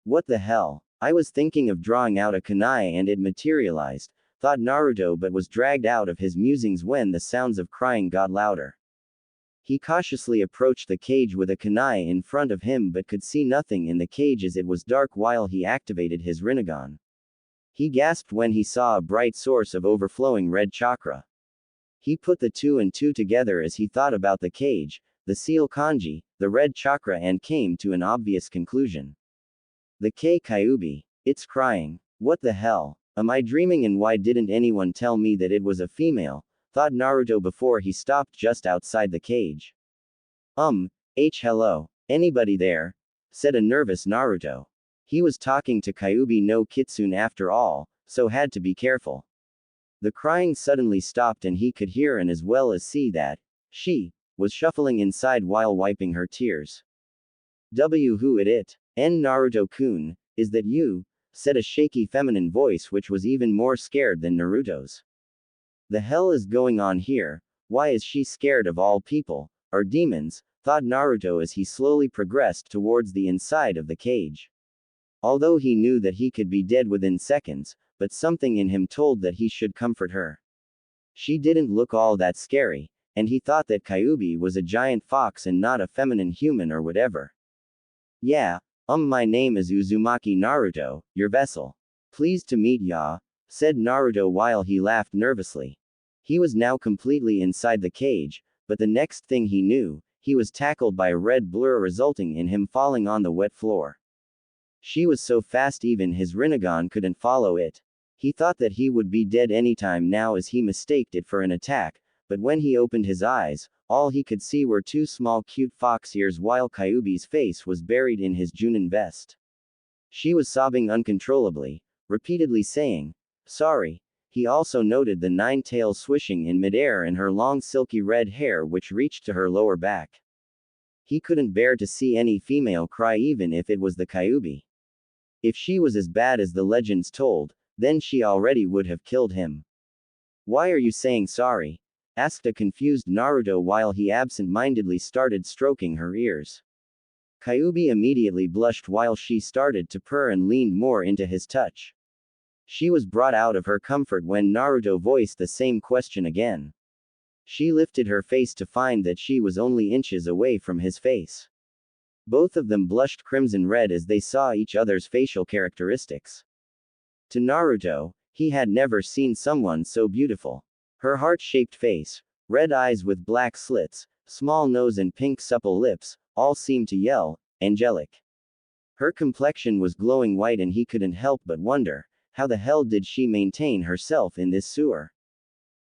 Speaker 1: What the hell? I was thinking of drawing out a kunai and it materialized, thought Naruto, but was dragged out of his musings when the sounds of crying got louder. He cautiously approached the cage with a kunai in front of him but could see nothing in the cage as it was dark while he activated his Rinnegan. He gasped when he saw a bright source of overflowing red chakra. He put the 2 and 2 together as he thought about the cage, the seal kanji, the red chakra, and came to an obvious conclusion. The Kyuubi. It's crying. What the hell? Am I dreaming, and why didn't anyone tell me that it was a female? Thought Naruto before he stopped just outside the cage. Hello. Anybody there? Said a nervous Naruto. He was talking to Kyuubi no Kitsune after all, so had to be careful. The crying suddenly stopped and he could hear and as well as see that she was shuffling inside while wiping her tears. Who it? Naruto-kun, is that you? Said a shaky feminine voice which was even more scared than Naruto's. The hell is going on here? Why is she scared of all people, or demons? Thought Naruto as he slowly progressed towards the inside of the cage. Although he knew that he could be dead within seconds, but something in him told that he should comfort her. She didn't look all that scary, and he thought that Kyuubi was a giant fox and not a feminine human or whatever. Yeah, my name is Uzumaki Naruto, your vessel. Pleased to meet ya, said Naruto while he laughed nervously. He was now completely inside the cage, but the next thing he knew, he was tackled by a red blur resulting in him falling on the wet floor. She was so fast even his Rinnegan couldn't follow it. He thought that he would be dead anytime now as he mistaked it for an attack, but when he opened his eyes, all he could see were two small cute fox ears while Kyuubi's face was buried in his Junin vest. She was sobbing uncontrollably, repeatedly saying, "Sorry." He also noted the nine tails swishing in midair and her long silky red hair which reached to her lower back. He couldn't bear to see any female cry even if it was the Kyuubi. If she was as bad as the legends told, then she already would have killed him. "Why are you saying sorry?" asked a confused Naruto while he absent-mindedly started stroking her ears. Kyuubi immediately blushed while she started to purr and leaned more into his touch. She was brought out of her comfort when Naruto voiced the same question again. She lifted her face to find that she was only inches away from his face. Both of them blushed crimson red as they saw each other's facial characteristics. To Naruto, he had never seen someone so beautiful. Her heart-shaped face, red eyes with black slits, small nose and pink supple lips, all seemed to yell, angelic. Her complexion was glowing white and he couldn't help but wonder, how the hell did she maintain herself in this sewer?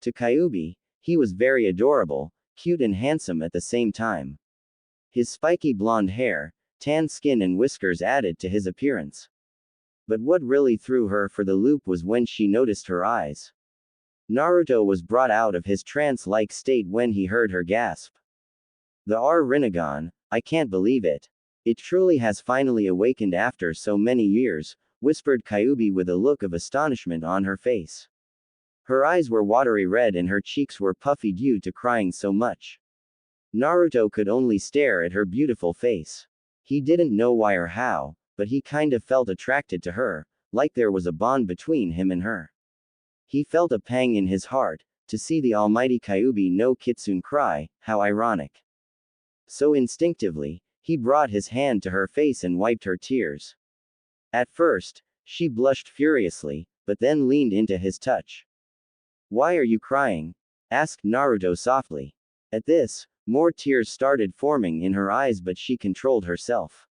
Speaker 1: To Kyuubi, he was very adorable, cute and handsome at the same time. His spiky blonde hair, tan skin and whiskers added to his appearance. But what really threw her for the loop was when she noticed her eyes. Naruto was brought out of his trance-like state when he heard her gasp. "The Rinnegan, I can't believe it. It truly has finally awakened after so many years," whispered Kyuubi with a look of astonishment on her face. Her eyes were watery red and her cheeks were puffy due to crying so much. Naruto could only stare at her beautiful face. He didn't know why or how, but he kind of felt attracted to her, like there was a bond between him and her. He felt a pang in his heart, to see the almighty Kyuubi no Kitsune cry, how ironic. So instinctively, he brought his hand to her face and wiped her tears. At first, she blushed furiously, but then leaned into his touch. "Why are you crying?" asked Naruto softly. At this, more tears started forming in her eyes but she controlled herself.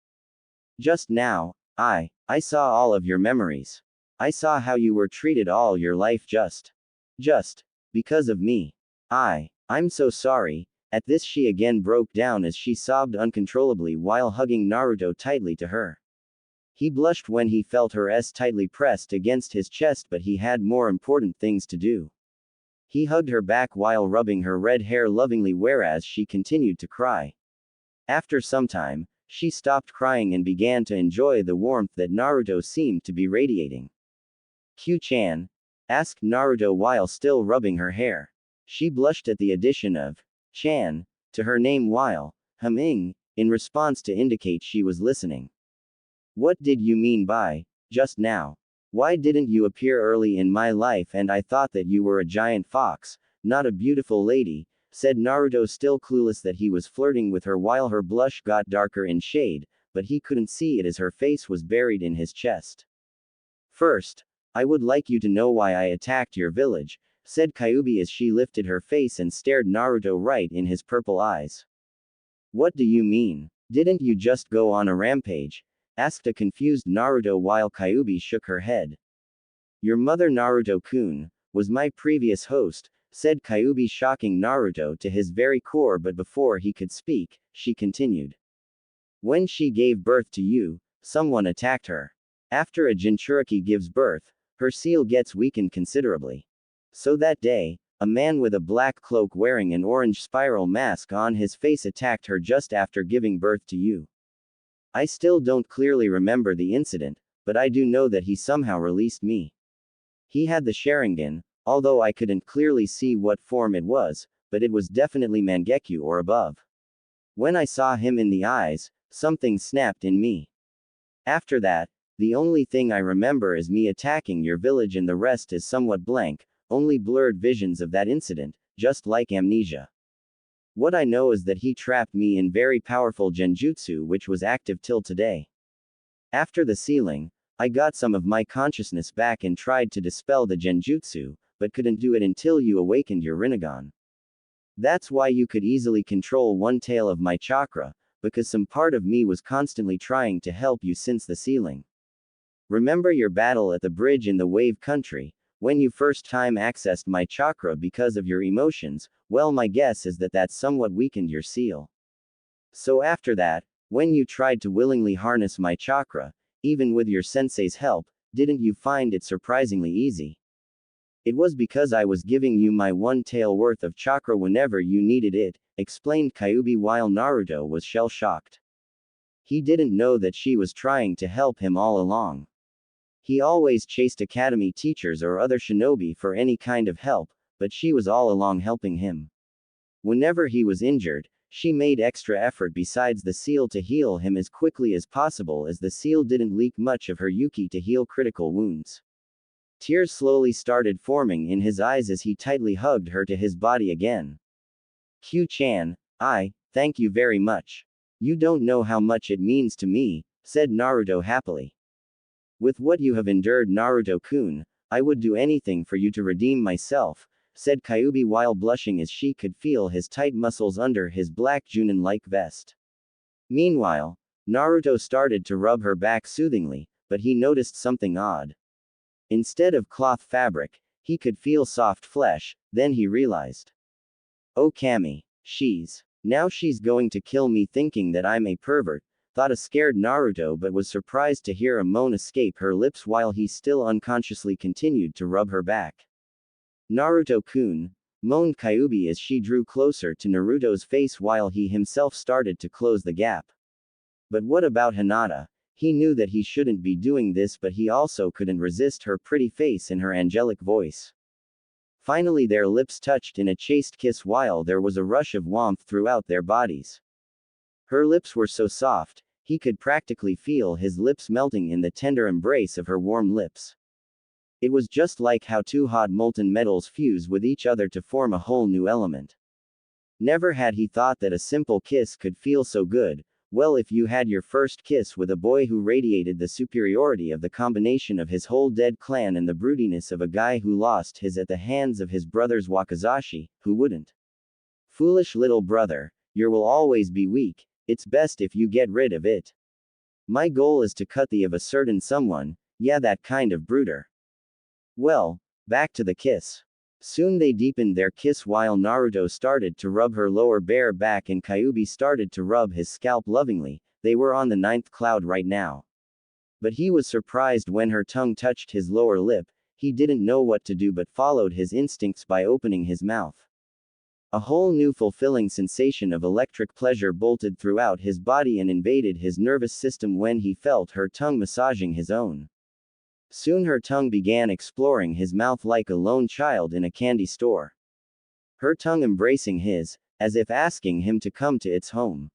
Speaker 1: "Just now, I saw all of your memories. I saw how you were treated all your life just because of me. I'm so sorry." At this she again broke down as she sobbed uncontrollably while hugging Naruto tightly to her. He blushed when he felt her tightly pressed against his chest but he had more important things to do. He hugged her back while rubbing her red hair lovingly whereas she continued to cry. After some time, she stopped crying and began to enjoy the warmth that Naruto seemed to be radiating. "Q-chan?" asked Naruto while still rubbing her hair. She blushed at the addition of "chan" to her name while humming, in response to indicate she was listening. "What did you mean by just now? Why didn't you appear early in my life and I thought that you were a giant fox, not a beautiful lady," said Naruto still clueless that he was flirting with her while her blush got darker in shade, but he couldn't see it as her face was buried in his chest. "First, I would like you to know why I attacked your village," said Kyuubi as she lifted her face and stared Naruto right in his purple eyes. "What do you mean? Didn't you just go on a rampage?" asked a confused Naruto while Kyuubi shook her head. "Your mother Naruto-kun was my previous host," said Kyuubi shocking Naruto to his very core but before he could speak, she continued. "When she gave birth to you, someone attacked her. After a Jinchuriki gives birth, her seal gets weakened considerably. So that day, a man with a black cloak wearing an orange spiral mask on his face attacked her just after giving birth to you. I still don't clearly remember the incident, but I do know that he somehow released me. He had the Sharingan, although I couldn't clearly see what form it was, but it was definitely Mangekyo or above. When I saw him in the eyes, something snapped in me. After that, the only thing I remember is me attacking your village and the rest is somewhat blank," only blurred visions of that incident, just like amnesia. What I know is that he trapped me in very powerful genjutsu which was active till today. After the sealing, I got some of my consciousness back and tried to dispel the genjutsu, but couldn't do it until you awakened your Rinnegan. That's why you could easily control one tail of my chakra, because some part of me was constantly trying to help you since the sealing. Remember your battle at the bridge in the wave country, when you first time accessed my chakra because of your emotions? Well, my guess is that that somewhat weakened your seal. So after that, when you tried to willingly harness my chakra, even with your sensei's help, didn't you find it surprisingly easy? It was because I was giving you my one tail worth of chakra whenever you needed it, explained Kyuubi while Naruto was shell-shocked. He didn't know that she was trying to help him all along. He always chased academy teachers or other shinobi for any kind of help, but she was all along helping him. Whenever he was injured, she made extra effort besides the seal to heal him as quickly as possible, as the seal didn't leak much of her yuki to heal critical wounds. Tears slowly started forming in his eyes as he tightly hugged her to his body again. Q-chan, thank you very much. You don't know how much it means to me, said Naruto happily. With what you have endured, Naruto-kun, I would do anything for you to redeem myself, said Kyuubi while blushing as she could feel his tight muscles under his black Junin-like vest. Meanwhile, Naruto started to rub her back soothingly, but he noticed something odd. Instead of cloth fabric, he could feel soft flesh, then he realized. Oh Kami, now she's going to kill me thinking that I'm a pervert, thought a scared Naruto, but was surprised to hear a moan escape her lips while he still unconsciously continued to rub her back. Naruto-kun, moaned Kyuubi as she drew closer to Naruto's face while he himself started to close the gap. But what about Hinata? He knew that he shouldn't be doing this, but he also couldn't resist her pretty face and her angelic voice. Finally their lips touched in a chaste kiss while there was a rush of warmth throughout their bodies. Her lips were so soft, he could practically feel his lips melting in the tender embrace of her warm lips. It was just like how two hot molten metals fuse with each other to form a whole new element. Never had he thought that a simple kiss could feel so good. Well, if you had your first kiss with a boy who radiated the superiority of the combination of his whole dead clan and the broodiness of a guy who lost his at the hands of his brother's Wakizashi, who wouldn't? Foolish little brother, you will always be weak. It's best if you get rid of it. My goal is to cut thee of a certain someone, yeah, that kind of brooder. Well, back to the kiss. Soon they deepened their kiss while Naruto started to rub her lower bare back and Kyuubi started to rub his scalp lovingly. They were on the 9th cloud right now. But he was surprised when her tongue touched his lower lip. He didn't know what to do but followed his instincts by opening his mouth. A whole new fulfilling sensation of electric pleasure bolted throughout his body and invaded his nervous system when he felt her tongue massaging his own. Soon her tongue began exploring his mouth like a lone child in a candy store. Her tongue embracing his, as if asking him to come to its home.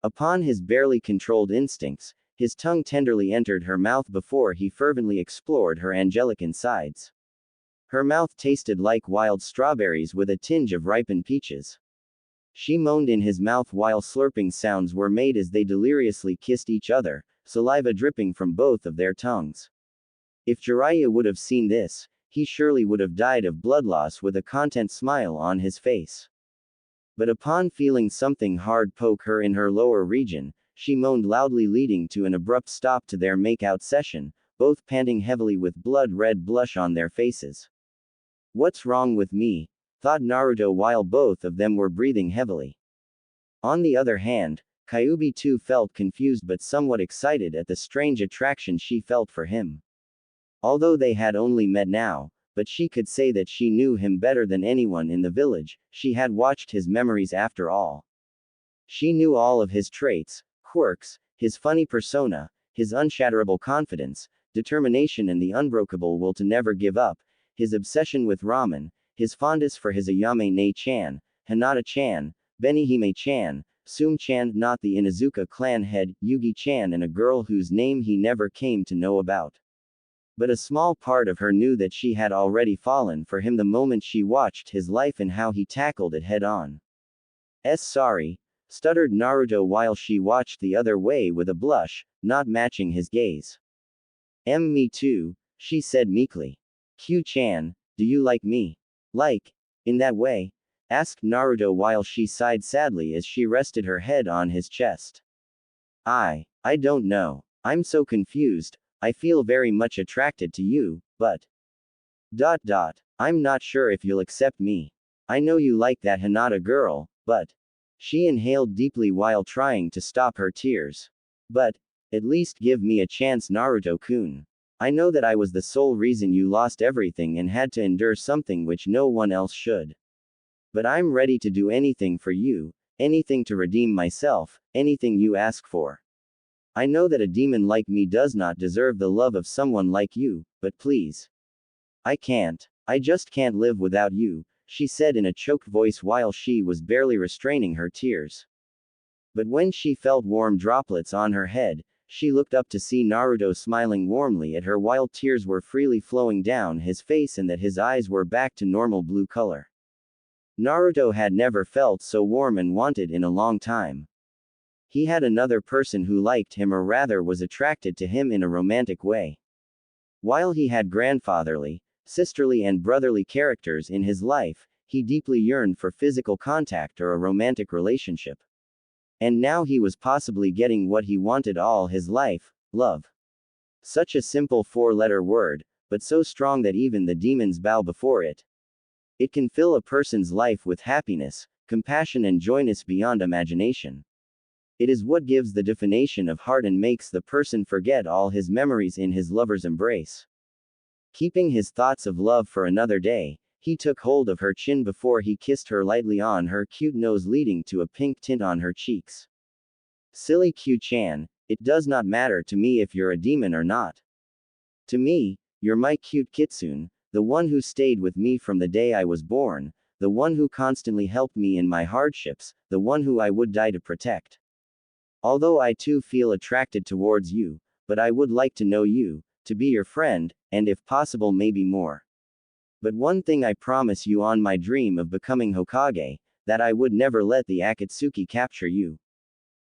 Speaker 1: Upon his barely controlled instincts, his tongue tenderly entered her mouth before he fervently explored her angelic insides. Her mouth tasted like wild strawberries with a tinge of ripened peaches. She moaned in his mouth while slurping sounds were made as they deliriously kissed each other, saliva dripping from both of their tongues. If Jiraiya would have seen this, he surely would have died of blood loss with a content smile on his face. But upon feeling something hard poke her in her lower region, she moaned loudly, leading to an abrupt stop to their make-out session, both panting heavily with blood-red blush on their faces. What's wrong with me? Thought Naruto while both of them were breathing heavily. On the other hand, Kyuubi too felt confused but somewhat excited at the strange attraction she felt for him. Although they had only met now, but she could say that she knew him better than anyone in the village. She had watched his memories after all. She knew all of his traits, quirks, his funny persona, his unshatterable confidence, determination and the unbreakable will to never give up, his obsession with ramen, his fondness for his Ayame-ne-chan, Hinata-chan, Benihime-chan, Sum-chan, not the Inuzuka clan head, Yugi-chan, and a girl whose name he never came to know about. But a small part of her knew that she had already fallen for him the moment she watched his life and how he tackled it head on. Sorry, stuttered Naruto while she watched the other way with a blush, not matching his gaze. Me too, she said meekly. Q-chan, do you like me? Like, in that way? Asked Naruto while she sighed sadly as she rested her head on his chest. I don't know. I'm so confused. I feel very much attracted to you, but. I'm not sure if you'll accept me. I know you like that Hinata girl, but. She inhaled deeply while trying to stop her tears. But, at least give me a chance, Naruto-kun. I know that I was the sole reason you lost everything and had to endure something which no one else should. But I'm ready to do anything for you, anything to redeem myself, anything you ask for. I know that a demon like me does not deserve the love of someone like you, but please. I just can't live without you, she said in a choked voice while she was barely restraining her tears. But when she felt warm droplets on her head, she looked up to see Naruto smiling warmly at her while tears were freely flowing down his face and that his eyes were back to normal blue color. Naruto had never felt so warm and wanted in a long time. He had another person who liked him or rather was attracted to him in a romantic way. While he had grandfatherly, sisterly and brotherly characters in his life, he deeply yearned for physical contact or a romantic relationship. And now he was possibly getting what he wanted all his life, love. Such a simple four-letter word, but so strong that even the demons bow before it. It can fill a person's life with happiness, compassion and joyness beyond imagination. It is what gives the definition of heart and makes the person forget all his memories in his lover's embrace. Keeping his thoughts of love for another day, he took hold of her chin before he kissed her lightly on her cute nose leading to a pink tint on her cheeks. Silly Q-chan, it does not matter to me if you're a demon or not. To me, you're my cute kitsune, the one who stayed with me from the day I was born, the one who constantly helped me in my hardships, the one who I would die to protect. Although I too feel attracted towards you, but I would like to know you, to be your friend, and if possible maybe more. But one thing I promise you on my dream of becoming Hokage, that I would never let the Akatsuki capture you.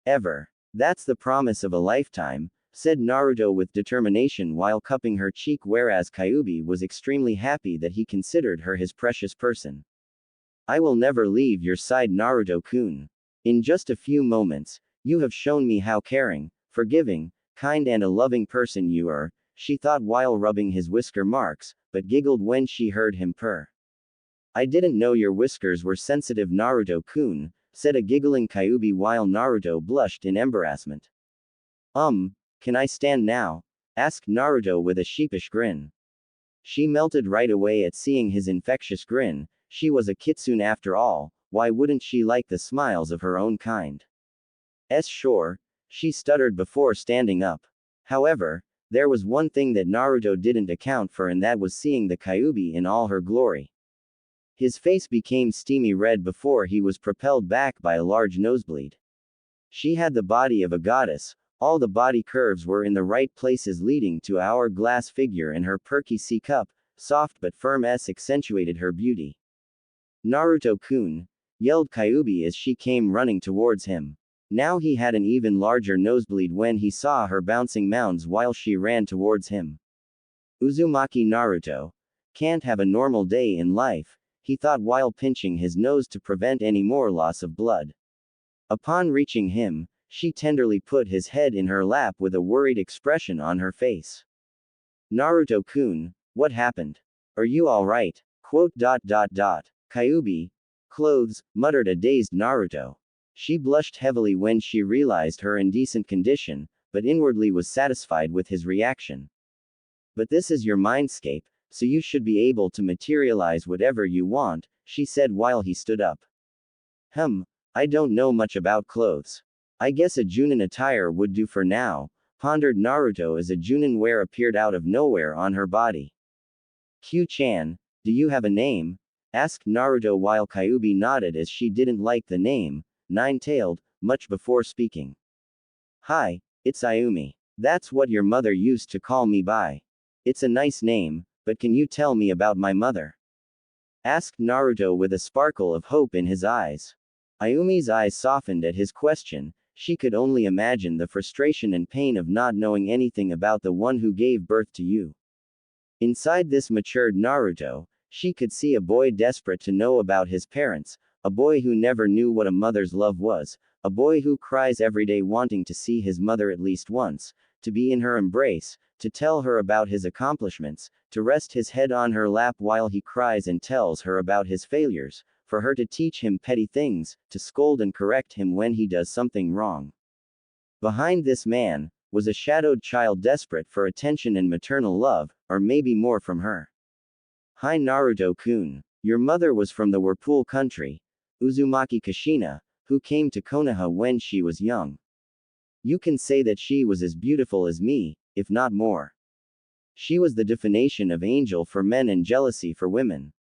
Speaker 1: Ever. That's the promise of a lifetime, said Naruto with determination while cupping her cheek whereas Kyuubi was extremely happy that he considered her his precious person. I will never leave your side Naruto-kun. In just a few moments, you have shown me how caring, forgiving, kind and a loving person you are, she thought while rubbing his whisker marks, but giggled when she heard him purr. I didn't know your whiskers were sensitive Naruto-kun, said a giggling Kyuubi while Naruto blushed in embarrassment. Can I stand now? Asked Naruto with a sheepish grin. She melted right away at seeing his infectious grin, she was a kitsune after all, why wouldn't she like the smiles of her own kind? Sure, she stuttered before standing up. However, there was one thing that Naruto didn't account for and that was seeing the Kyuubi in all her glory. His face became steamy red before he was propelled back by a large nosebleed. She had the body of a goddess, all the body curves were in the right places leading to our glass figure and her perky C-cup, soft but firm S accentuated her beauty. Naruto-kun, yelled Kyuubi as she came running towards him. Now he had an even larger nosebleed when he saw her bouncing mounds while she ran towards him. Uzumaki Naruto. Can't have a normal day in life, he thought while pinching his nose to prevent any more loss of blood. Upon reaching him, she tenderly put his head in her lap with a worried expression on her face. Naruto-kun, what happened? Are you alright? Kyuubi. Clothes, muttered a dazed Naruto. She blushed heavily when she realized her indecent condition, but inwardly was satisfied with his reaction. But this is your mindscape, so you should be able to materialize whatever you want, she said while he stood up. I don't know much about clothes. I guess a Junin attire would do for now, pondered Naruto as a Junin wear appeared out of nowhere on her body. Q-chan, do you have a name? Asked Naruto while Kyuubi nodded as she didn't like the name, Nine-tailed, much before speaking. Hi, it's Ayumi. That's what your mother used to call me by. It's a nice name, but can you tell me about my mother? Asked Naruto with a sparkle of hope in his eyes. Ayumi's eyes softened at his question. She could only imagine the frustration and pain of not knowing anything about the one who gave birth to you. Inside this matured Naruto, she could see a boy desperate to know about his parents, a boy who never knew what a mother's love was, a boy who cries every day wanting to see his mother at least once, to be in her embrace, to tell her about his accomplishments, to rest his head on her lap while he cries and tells her about his failures, for her to teach him petty things, to scold and correct him when he does something wrong. Behind this man was a shadowed child desperate for attention and maternal love, or maybe more from her. Hi Naruto-kun. Your mother was from the Whirlpool country, Uzumaki Kushina, who came to Konoha when she was young. You can say that she was as beautiful as me, if not more. She was the definition of angel for men and jealousy for women.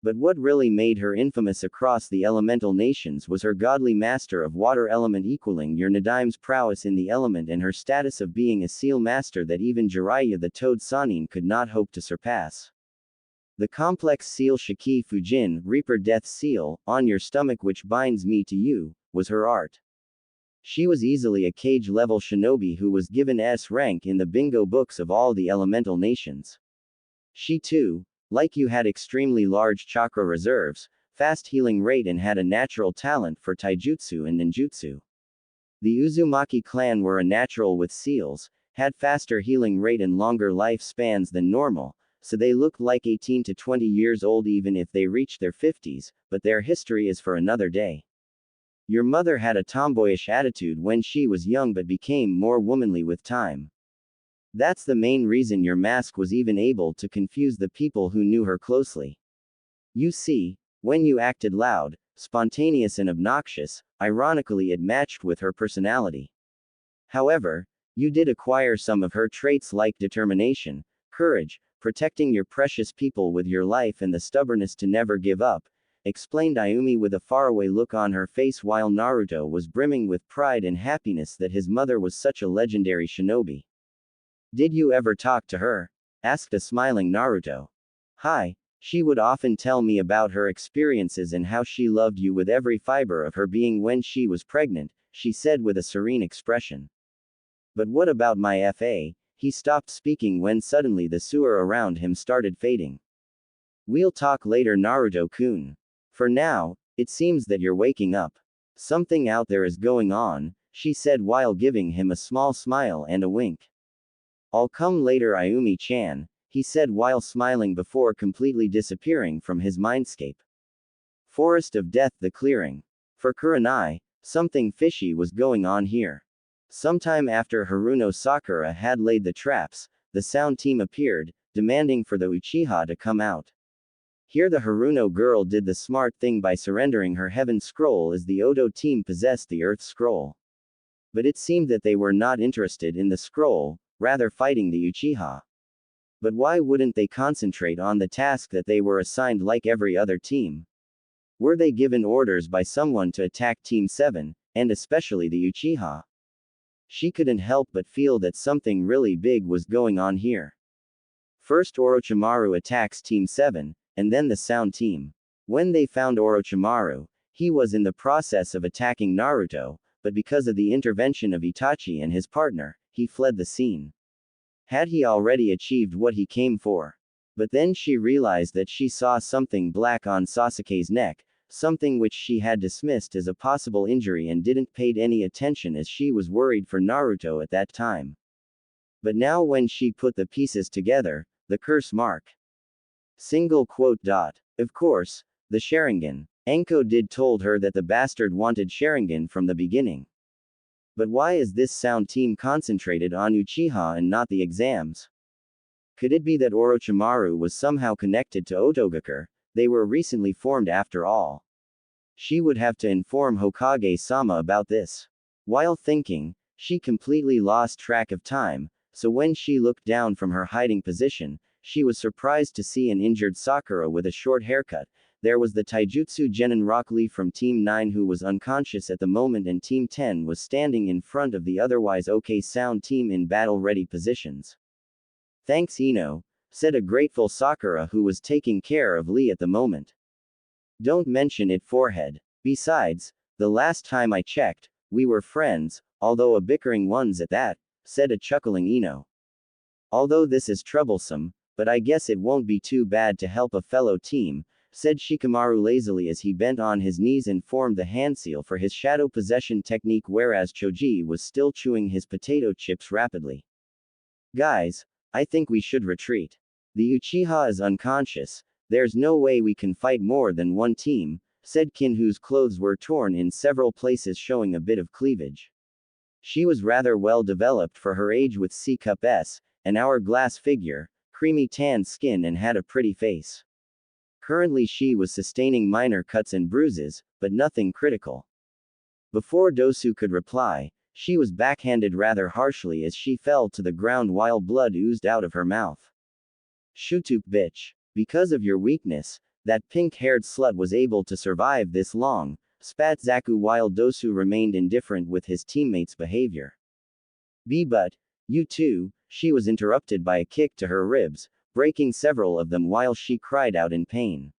Speaker 1: But what really made her infamous across the elemental nations was her godly master of water element equaling your Nadime's prowess in the element and her status of being a seal master that even Jiraiya the Toad Sannin could not hope to surpass. The complex seal Shiki Fujin, Reaper Death Seal, on your stomach which binds me to you, was her art. She was easily a cage-level shinobi who was given S rank in the bingo books of all the elemental nations. She too, like you, had extremely large chakra reserves, fast healing rate and had a natural talent for taijutsu and ninjutsu. The Uzumaki clan were a natural with seals, had faster healing rate and longer lifespans than normal, so they looked like 18 to 20 years old even if they reached their 50s, but their history is for another day. Your mother had a tomboyish attitude when she was young but became more womanly with time. That's the main reason your mask was even able to confuse the people who knew her closely. You see, when you acted loud, spontaneous and obnoxious, ironically it matched with her personality. However, you did acquire some of her traits like determination, courage, protecting your precious people with your life and the stubbornness to never give up, explained Ayumi with a faraway look on her face while Naruto was brimming with pride and happiness that his mother was such a legendary shinobi. Did you ever talk to her? Asked a smiling Naruto. Hi, she would often tell me about her experiences and how she loved you with every fiber of her being when she was pregnant, she said with a serene expression. But what about my FA? He stopped speaking when suddenly the sewer around him started fading. We'll talk later Naruto-kun. For now, it seems that you're waking up. Something out there is going on, she said while giving him a small smile and a wink. I'll come later Ayumi-chan, he said while smiling before completely disappearing from his mindscape. Forest of Death, the clearing. For Kurenai, something fishy was going on here. Sometime after Haruno Sakura had laid the traps, the sound team appeared, demanding for the Uchiha to come out. Here the Haruno girl did the smart thing by surrendering her heaven scroll as the Odo team possessed the earth scroll. But it seemed that they were not interested in the scroll, rather fighting the Uchiha. But why wouldn't they concentrate on the task that they were assigned like every other team? Were they given orders by someone to attack Team 7, and especially the Uchiha? She couldn't help but feel that something really big was going on here. First Orochimaru attacks Team 7, and then the Sound Team. When they found Orochimaru, he was in the process of attacking Naruto, but because of the intervention of Itachi and his partner, he fled the scene. Had he already achieved what he came for? But then she realized that she saw something black on Sasuke's neck, something which she had dismissed as a possible injury and didn't pay any attention as she was worried for Naruto at that time. But now when she put the pieces together, the curse mark. Single quote dot. Of course, the Sharingan. Enko did told her that the bastard wanted Sharingan from the beginning. But why is this Sound Team concentrated on Uchiha and not the exams? Could it be that Orochimaru was somehow connected to Otogakure? They were recently formed after all. She would have to inform Hokage-sama about this. While thinking, she completely lost track of time, so when she looked down from her hiding position, she was surprised to see an injured Sakura with a short haircut. There was the Taijutsu Genin Rock Lee from Team 9 who was unconscious at the moment and Team 10 was standing in front of the otherwise okay Sound Team in battle-ready positions. Thanks Ino, said a grateful Sakura who was taking care of Lee at the moment. Don't mention it forehead. Besides, the last time I checked, we were friends, although a bickering ones at that, said a chuckling Ino. Although this is troublesome, but I guess it won't be too bad to help a fellow team, said Shikamaru lazily as he bent on his knees and formed the hand seal for his shadow possession technique whereas Choji was still chewing his potato chips rapidly. Guys, I think we should retreat. The Uchiha is unconscious, there's no way we can fight more than one team, said Kin whose clothes were torn in several places showing a bit of cleavage. She was rather well developed for her age with C-cup S, an hourglass figure, creamy tan skin and had a pretty face. Currently she was sustaining minor cuts and bruises, but nothing critical. Before Dosu could reply, she was backhanded rather harshly as she fell to the ground while blood oozed out of her mouth. Shutup bitch. Because of your weakness, that pink-haired slut was able to survive this long, spat Zaku while Dosu remained indifferent with his teammates' behavior. But, you too, she was interrupted by a kick to her ribs, breaking several of them while she cried out in pain.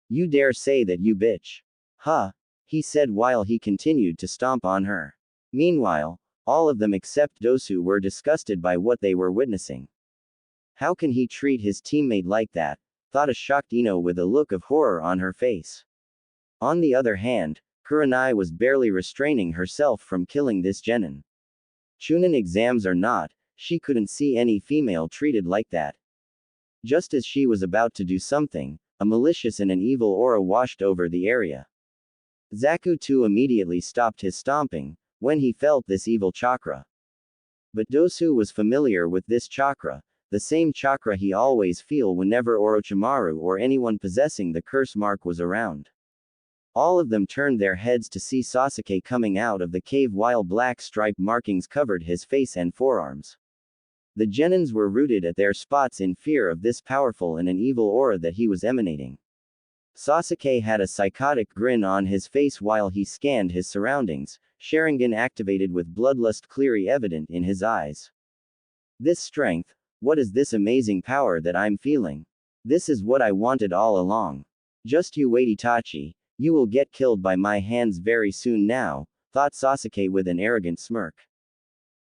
Speaker 1: You dare say that you bitch? Huh? He said while he continued to stomp on her. Meanwhile, all of them except Dosu were disgusted by what they were witnessing. How can he treat his teammate like that? Thought a shocked Ino with a look of horror on her face. On the other hand, Kurenai was barely restraining herself from killing this genin. Chunin exams or not, she couldn't see any female treated like that. Just as she was about to do something, a malicious and an evil aura washed over the area. Zaku too immediately stopped his stomping, when he felt this evil chakra. But Dosu was familiar with this chakra, the same chakra he always feel whenever Orochimaru or anyone possessing the curse mark was around. All of them turned their heads to see Sasuke coming out of the cave while black stripe markings covered his face and forearms. The genins were rooted at their spots in fear of this powerful and an evil aura that he was emanating. Sasuke had a psychotic grin on his face while he scanned his surroundings, Sharingan activated with bloodlust clearly evident in his eyes. This strength, what is this amazing power that I'm feeling? This is what I wanted all along. Just you wait Itachi, you will get killed by my hands very soon now, thought Sasuke with an arrogant smirk.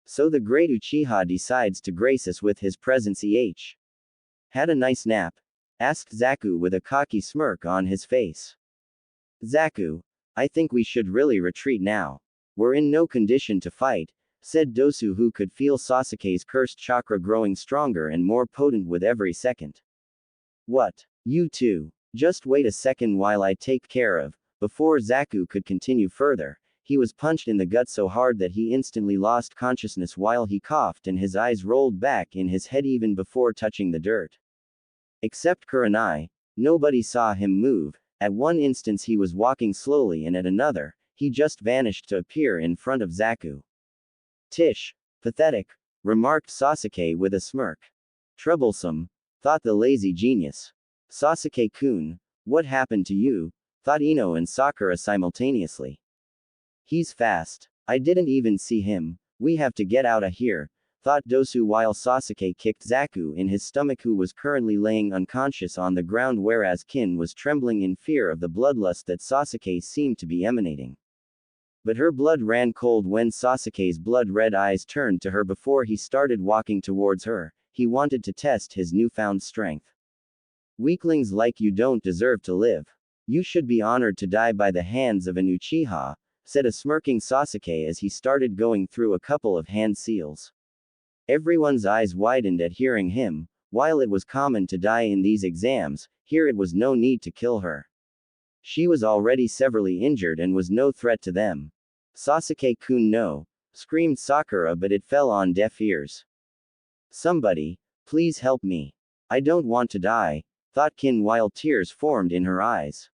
Speaker 1: So the great Uchiha decides to grace us with his presence Had a nice nap? Asked Zaku with a cocky smirk on his face. Zaku, I think we should really retreat now. We're in no condition to fight, said Dosu who could feel Sasuke's cursed chakra growing stronger and more potent with every second. What? You too. Just wait a second while I take care of. Before Zaku could continue further, he was punched in the gut so hard that he instantly lost consciousness while he coughed and his eyes rolled back in his head even before touching the dirt. Except Kurenai, nobody saw him move. At one instance he was walking slowly and at another, he just vanished to appear in front of Zaku. Tish, pathetic, remarked Sasuke with a smirk. Troublesome, thought the lazy genius. Sasuke-kun, what happened to you? Thought Ino and Sakura simultaneously. He's fast. I didn't even see him. We have to get out of here, thought Dosu while Sasuke kicked Zaku in his stomach who was currently laying unconscious on the ground whereas Kin was trembling in fear of the bloodlust that Sasuke seemed to be emanating. But her blood ran cold when Sasuke's blood-red eyes turned to her before he started walking towards her. He wanted to test his newfound strength. Weaklings like you don't deserve to live. You should be honored to die by the hands of an Uchiha, said a smirking Sasuke as he started going through a couple of hand seals. Everyone's eyes widened at hearing him. While it was common to die in these exams, here it was no need to kill her. She was already severely injured and was no threat to them. Sasuke-kun no, screamed Sakura but it fell on deaf ears. Somebody, please help me. I don't want to die, thought Kin while tears formed in her eyes.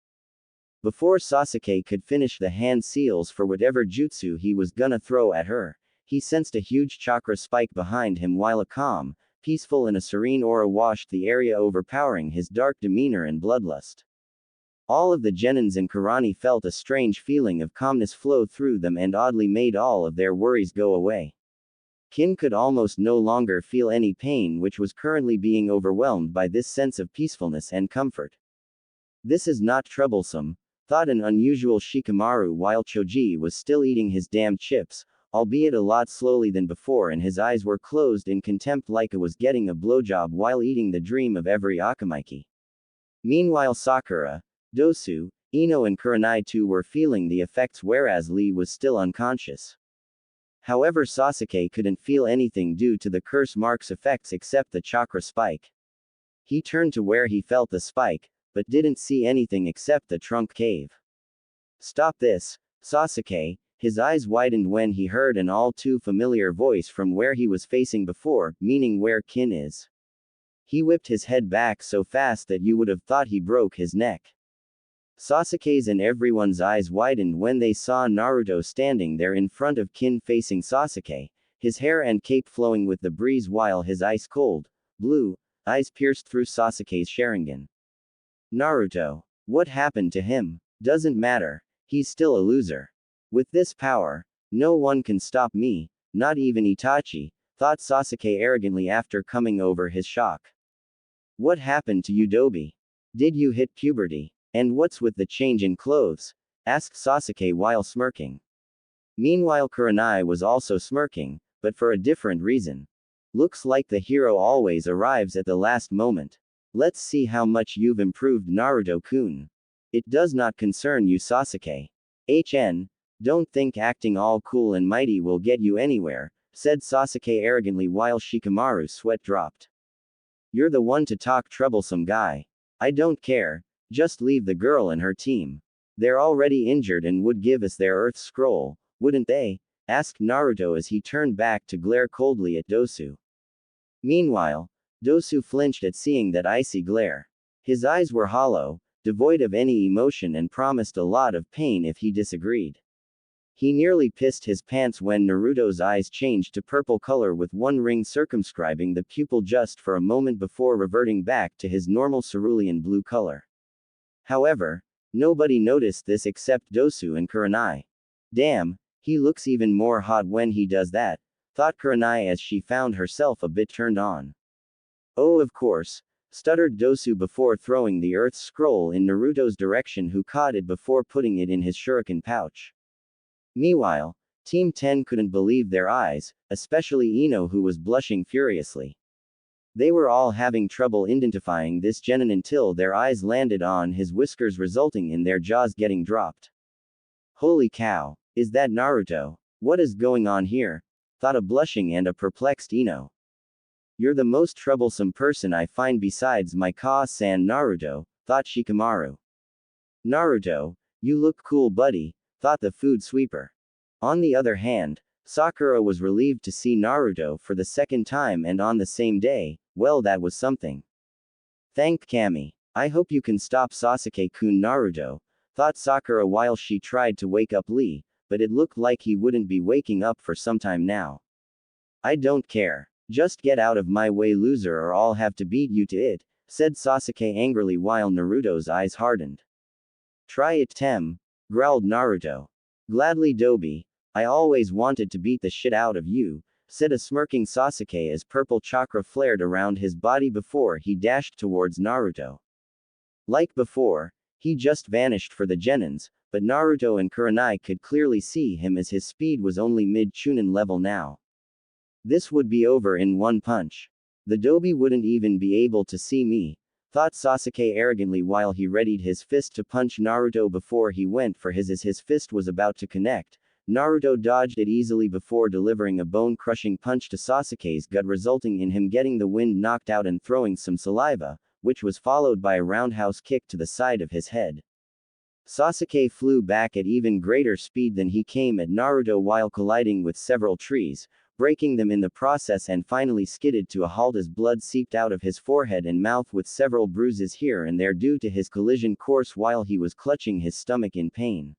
Speaker 1: Before Sasuke could finish the hand seals for whatever jutsu he was gonna throw at her, he sensed a huge chakra spike behind him while a calm, peaceful and a serene aura washed the area overpowering his dark demeanor and bloodlust. All of the genins in Kurani felt a strange feeling of calmness flow through them and oddly made all of their worries go away. Kin could almost no longer feel any pain, which was currently being overwhelmed by this sense of peacefulness and comfort. This is not troublesome, thought an unusual Shikamaru while Choji was still eating his damn chips, albeit a lot slowly than before, and his eyes were closed in contempt like it was getting a blowjob while eating the dream of every Akamaiki. Meanwhile Sakura, Dosu, Ino and Kurenai too were feeling the effects, whereas Lee was still unconscious. However, Sasuke couldn't feel anything due to the curse mark's effects except the chakra spike. He turned to where he felt the spike, but didn't see anything except the trunk cave. Stop this, Sasuke. His eyes widened when he heard an all too familiar voice from where he was facing before, meaning where Kin is. He whipped his head back so fast that you would have thought he broke his neck. Sasuke's and everyone's eyes widened when they saw Naruto standing there in front of Kin facing Sasuke, his hair and cape flowing with the breeze while his ice-cold, blue, eyes pierced through Sasuke's Sharingan. Naruto. What happened to him? Doesn't matter, he's still a loser. With this power, no one can stop me, not even Itachi, thought Sasuke arrogantly after coming over his shock. What happened to you, Dobi? Did you hit puberty? And what's with the change in clothes? Asked Sasuke while smirking. Meanwhile Kurenai was also smirking, but for a different reason. Looks like the hero always arrives at the last moment. Let's see how much you've improved, Naruto-kun. It does not concern you, Sasuke. Don't think acting all cool and mighty will get you anywhere, said Sasuke arrogantly while Shikamaru's sweat dropped. You're the one to talk, troublesome guy. I don't care. Just leave the girl and her team. They're already injured and would give us their Earth Scroll, wouldn't they? Asked Naruto as he turned back to glare coldly at Dosu. Meanwhile, Dosu flinched at seeing that icy glare. His eyes were hollow, devoid of any emotion, and promised a lot of pain if he disagreed. He nearly pissed his pants when Naruto's eyes changed to purple color with one ring circumscribing the pupil just for a moment before reverting back to his normal cerulean blue color. However, nobody noticed this except Dosu and Kurenai. Damn, he looks even more hot when he does that, thought Kurenai as she found herself a bit turned on. Oh, of course, stuttered Dosu before throwing the Earth Scroll in Naruto's direction, who caught it before putting it in his shuriken pouch. Meanwhile, Team 10 couldn't believe their eyes, especially Ino, who was blushing furiously. They were all having trouble identifying this genin until their eyes landed on his whiskers, resulting in their jaws getting dropped. Holy cow, is that Naruto? What is going on here? Thought a blushing and a perplexed Ino. You're the most troublesome person I find besides my Ka-san, Naruto, thought Shikamaru. Naruto, you look cool, buddy, thought the food sweeper. On the other hand, Sakura was relieved to see Naruto for the second time and on the same day. Well, that was something. Thank Kami. I hope you can stop Sasuke-kun, Naruto, thought Sakura while she tried to wake up Lee, but it looked like he wouldn't be waking up for some time now. I don't care. Just get out of my way, loser, or I'll have to beat you to it, said Sasuke angrily while Naruto's eyes hardened. Try it, Tem, growled Naruto. Gladly, Dobi. I always wanted to beat the shit out of you, said a smirking Sasuke as purple chakra flared around his body before he dashed towards Naruto. Like before, he just vanished for the genins, but Naruto and Kurenai could clearly see him as his speed was only mid-chunin level now. This would be over in one punch. The Dobi wouldn't even be able to see me, thought Sasuke arrogantly while he readied his fist to punch Naruto before he went for his. As his fist was about to connect, Naruto dodged it easily before delivering a bone-crushing punch to Sasuke's gut, resulting in him getting the wind knocked out and throwing some saliva, which was followed by a roundhouse kick to the side of his head. Sasuke flew back at even greater speed than he came at Naruto while colliding with several trees, breaking them in the process, and finally skidded to a halt as blood seeped out of his forehead and mouth with several bruises here and there due to his collision course while he was clutching his stomach in pain.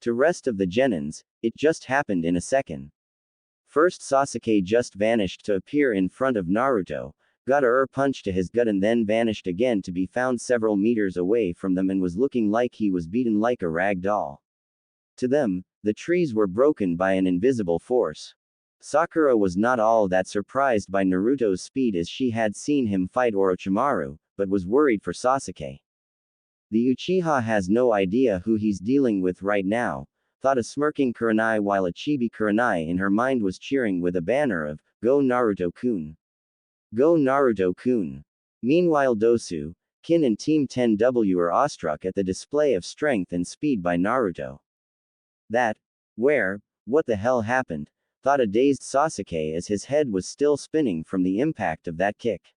Speaker 1: To rest of the genins, it just happened in a second. First Sasuke just vanished to appear in front of Naruto, got a punch to his gut and then vanished again to be found several meters away from them and was looking like he was beaten like a rag doll. To them, the trees were broken by an invisible force. Sakura was not all that surprised by Naruto's speed as she had seen him fight Orochimaru, but was worried for Sasuke. The Uchiha has no idea who he's dealing with right now, thought a smirking Kurenai while a chibi Kurenai in her mind was cheering with a banner of, "Go Naruto-kun! Go Naruto-kun!" Meanwhile Dosu, Kin and Team 10W are awestruck at the display of strength and speed by Naruto. What the hell happened? Thought a dazed Sasuke as his head was still spinning from the impact of that kick.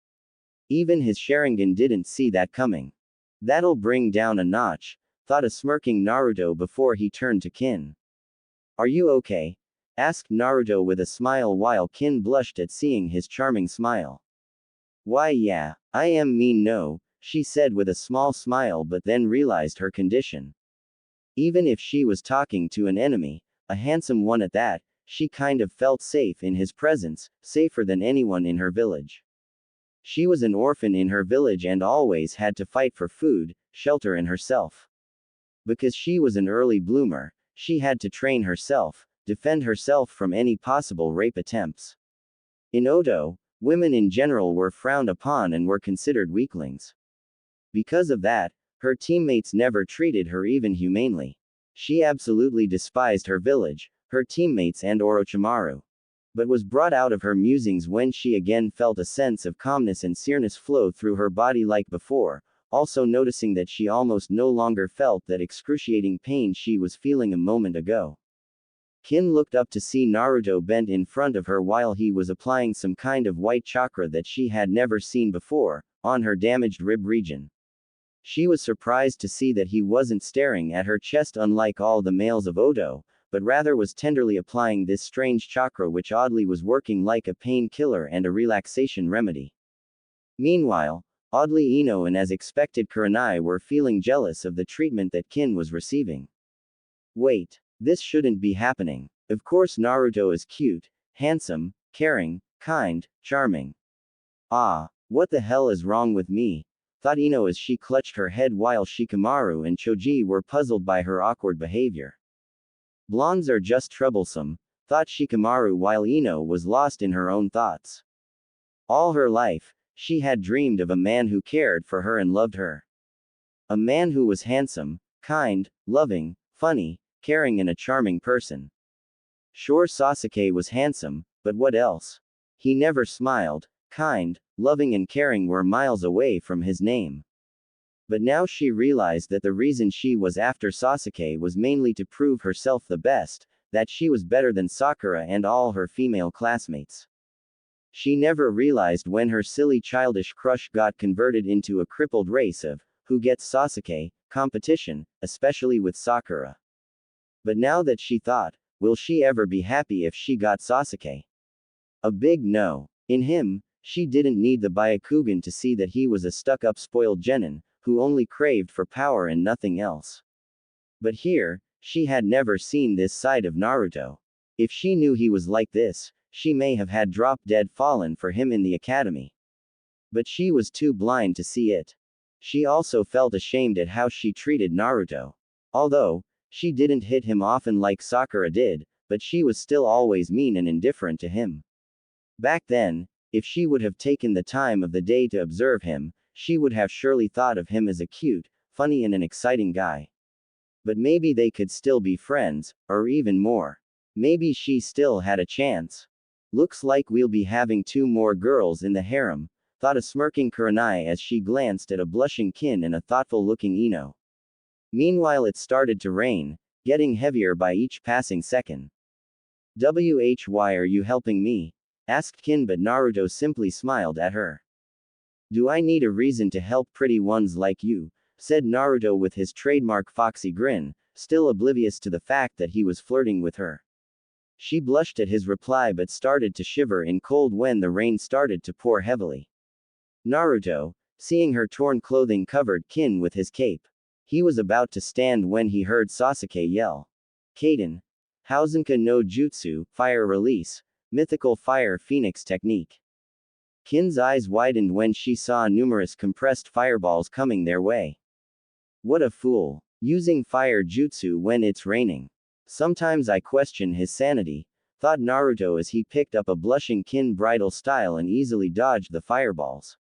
Speaker 1: Even his Sharingan didn't see that coming. That'll bring down a notch, thought a smirking Naruto before he turned to Kin. Are you okay? Asked Naruto with a smile while Kin blushed at seeing his charming smile. Why yeah, I am no, she said with a small smile but then realized her condition. Even if she was talking to an enemy, a handsome one at that, she kind of felt safe in his presence, safer than anyone in her village. She was an orphan in her village and always had to fight for food, shelter and herself. Because she was an early bloomer, she had to train herself, defend herself from any possible rape attempts. In Oto, women in general were frowned upon and were considered weaklings. Because of that, her teammates never treated her even humanely. She absolutely despised her village, her teammates and Orochimaru. But was brought out of her musings when she again felt a sense of calmness and sereness flow through her body like before, also noticing that she almost no longer felt that excruciating pain she was feeling a moment ago. Kin looked up to see Naruto bent in front of her while he was applying some kind of white chakra that she had never seen before, on her damaged rib region. She was surprised to see that he wasn't staring at her chest unlike all the males of Oto, but rather was tenderly applying this strange chakra which oddly was working like a painkiller and a relaxation remedy. Meanwhile, oddly Ino and as expected Kurenai were feeling jealous of the treatment that Kin was receiving. Wait, this shouldn't be happening. Of course Naruto is cute, handsome, caring, kind, charming. Ah, what the hell is wrong with me? Thought Ino as she clutched her head while Shikamaru and Choji were puzzled by her awkward behavior. Blondes are just troublesome, thought Shikamaru while Ino was lost in her own thoughts. All her life, she had dreamed of a man who cared for her and loved her. A man who was handsome, kind, loving, funny, caring and a charming person. Sure Sasuke was handsome, but what else? He never smiled, kind, loving and caring were miles away from his name. But now she realized that the reason she was after Sasuke was mainly to prove herself the best, that she was better than Sakura and all her female classmates. She never realized when her silly childish crush got converted into a crippled race of, who gets Sasuke, competition, especially with Sakura. But now that she thought, will she ever be happy if she got Sasuke? A big no. In him, she didn't need the Byakugan to see that he was a stuck-up spoiled genin, who only craved for power and nothing else. But here, she had never seen this side of Naruto. If she knew he was like this, she may have had drop-dead fallen for him in the academy. But she was too blind to see it. She also felt ashamed at how she treated Naruto. Although, she didn't hit him often like Sakura did, but she was still always mean and indifferent to him. Back then, if she would have taken the time of the day to observe him, she would have surely thought of him as a cute, funny and an exciting guy. But maybe they could still be friends, or even more. Maybe she still had a chance. Looks like we'll be having 2 more girls in the harem, thought a smirking Kurenai as she glanced at a blushing Kin and a thoughtful-looking Ino. Meanwhile it started to rain, getting heavier by each passing second. Why are you helping me? Asked Kin but Naruto simply smiled at her. Do I need a reason to help pretty ones like you? Said Naruto with his trademark foxy grin, still oblivious to the fact that he was flirting with her. She blushed at his reply but started to shiver in cold when the rain started to pour heavily. Naruto, seeing her torn clothing covered Kin with his cape. He was about to stand when he heard Sasuke yell. Kaden. Hausenka no Jutsu, fire release, mythical fire phoenix technique. Kin's eyes widened when she saw numerous compressed fireballs coming their way. What a fool. Using fire jutsu when it's raining. Sometimes I question his sanity, thought Naruto as he picked up a blushing Kin bridal style and easily dodged the fireballs.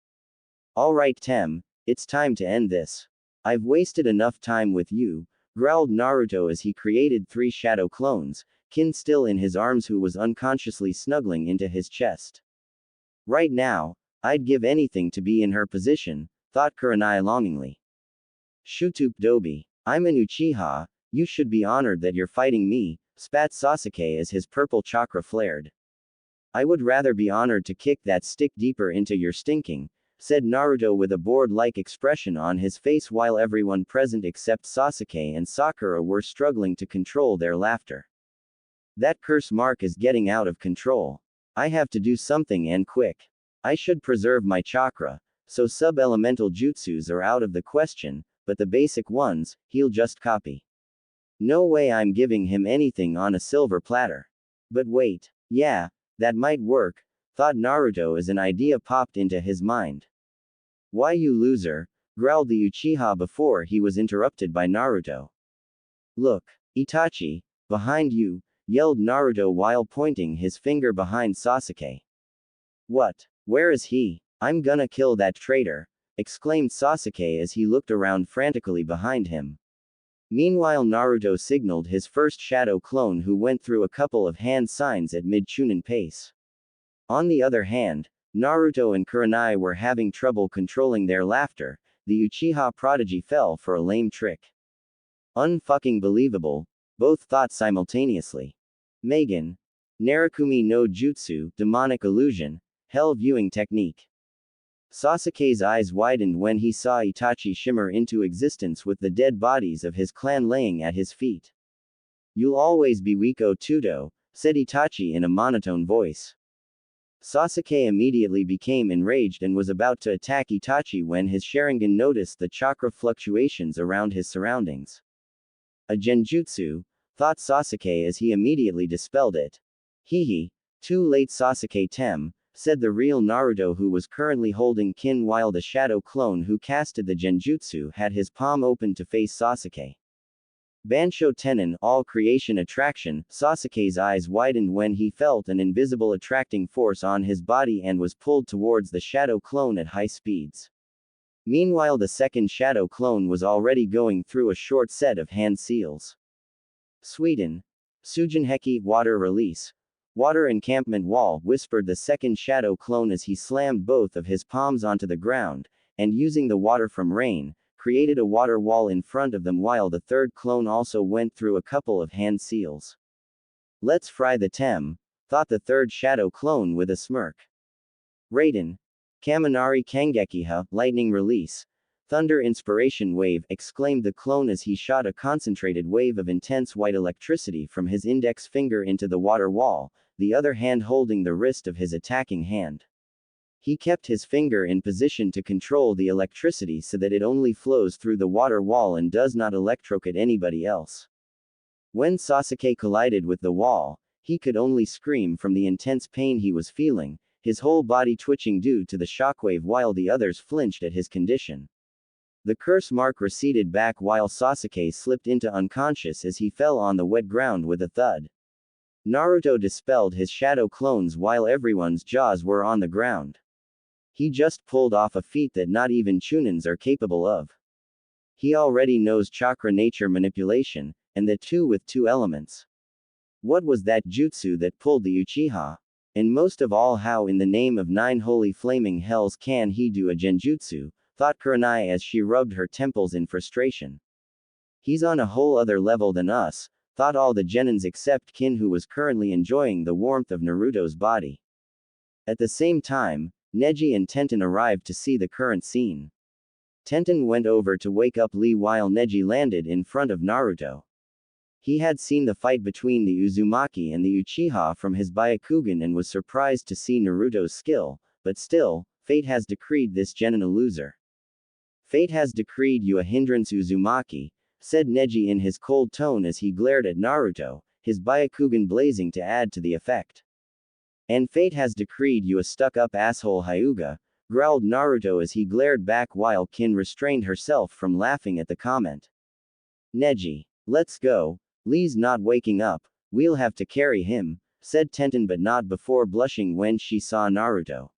Speaker 1: Alright Tem, it's time to end this. I've wasted enough time with you, growled Naruto as he created 3 shadow clones, Kin still in his arms who was unconsciously snuggling into his chest. Right now, I'd give anything to be in her position, thought Kuranai longingly. Shutup Dobi, I'm an Uchiha, you should be honored that you're fighting me, spat Sasuke as his purple chakra flared. I would rather be honored to kick that stick deeper into your stinking, said Naruto with a bored-like expression on his face while everyone present except Sasuke and Sakura were struggling to control their laughter. That curse mark is getting out of control. I have to do something and quick. I should preserve my chakra, so sub-elemental jutsus are out of the question, but the basic ones, he'll just copy. No way I'm giving him anything on a silver platter. But wait, yeah, that might work, thought Naruto as an idea popped into his mind. Why you loser, growled the Uchiha before he was interrupted by Naruto. Look, Itachi, behind you, yelled Naruto while pointing his finger behind Sasuke. What? Where is he? I'm gonna kill that traitor, exclaimed Sasuke as he looked around frantically behind him. Meanwhile Naruto signaled his first shadow clone who went through a couple of hand signs at mid-chunin pace. On the other hand, Naruto and Kuranai were having trouble controlling their laughter, the Uchiha prodigy fell for a lame trick. Unfucking believable, both thought simultaneously. Megan. Narakumi no Jutsu, demonic illusion, hell viewing technique. Sasuke's eyes widened when he saw Itachi shimmer into existence with the dead bodies of his clan laying at his feet. You'll always be Wiko Tudo, said Itachi in a monotone voice. Sasuke immediately became enraged and was about to attack Itachi when his Sharingan noticed the chakra fluctuations around his surroundings. A genjutsu, thought Sasuke as he immediately dispelled it. Hehe, too late Sasuke Tem, said the real Naruto who was currently holding Kin while the shadow clone who casted the genjutsu had his palm open to face Sasuke. Bansho Tenin, all creation attraction, Sasuke's eyes widened when he felt an invisible attracting force on his body and was pulled towards the shadow clone at high speeds. Meanwhile the second shadow clone was already going through a short set of hand seals. Sweden. Sujinheki, water release. Water encampment wall, whispered the second shadow clone as he slammed both of his palms onto the ground, and using the water from rain, created a water wall in front of them while the third clone also went through a couple of hand seals. Let's fry the Tem, thought the third shadow clone with a smirk. Raiden. Kaminari Kangekiha, lightning release. Thunder inspiration wave, exclaimed the clone as he shot a concentrated wave of intense white electricity from his index finger into the water wall, the other hand holding the wrist of his attacking hand. He kept his finger in position to control the electricity so that it only flows through the water wall and does not electrocute anybody else. When Sasuke collided with the wall, he could only scream from the intense pain he was feeling, his whole body twitching due to the shockwave while the others flinched at his condition. The curse mark receded back while Sasuke slipped into unconscious as he fell on the wet ground with a thud. Naruto dispelled his shadow clones while everyone's jaws were on the ground. He just pulled off a feat that not even Chunins are capable of. He already knows chakra nature manipulation, and that too with 2 elements. What was that jutsu that pulled the Uchiha? And most of all, how in the name of 9 holy flaming hells can he do a genjutsu, thought Kuranai as she rubbed her temples in frustration. He's on a whole other level than us, thought all the genins except Kin who was currently enjoying the warmth of Naruto's body. At the same time, Neji and Tenten arrived to see the current scene. Tenten went over to wake up Lee while Neji landed in front of Naruto. He had seen the fight between the Uzumaki and the Uchiha from his Byakugan and was surprised to see Naruto's skill, but still, fate has decreed this genin a loser. Fate has decreed you a hindrance Uzumaki, said Neji in his cold tone as he glared at Naruto, his Byakugan blazing to add to the effect. And fate has decreed you a stuck-up asshole Hyuga, growled Naruto as he glared back while Kin restrained herself from laughing at the comment. Neji. Let's go, Lee's not waking up, we'll have to carry him, said Tenten, but not before blushing when she saw Naruto.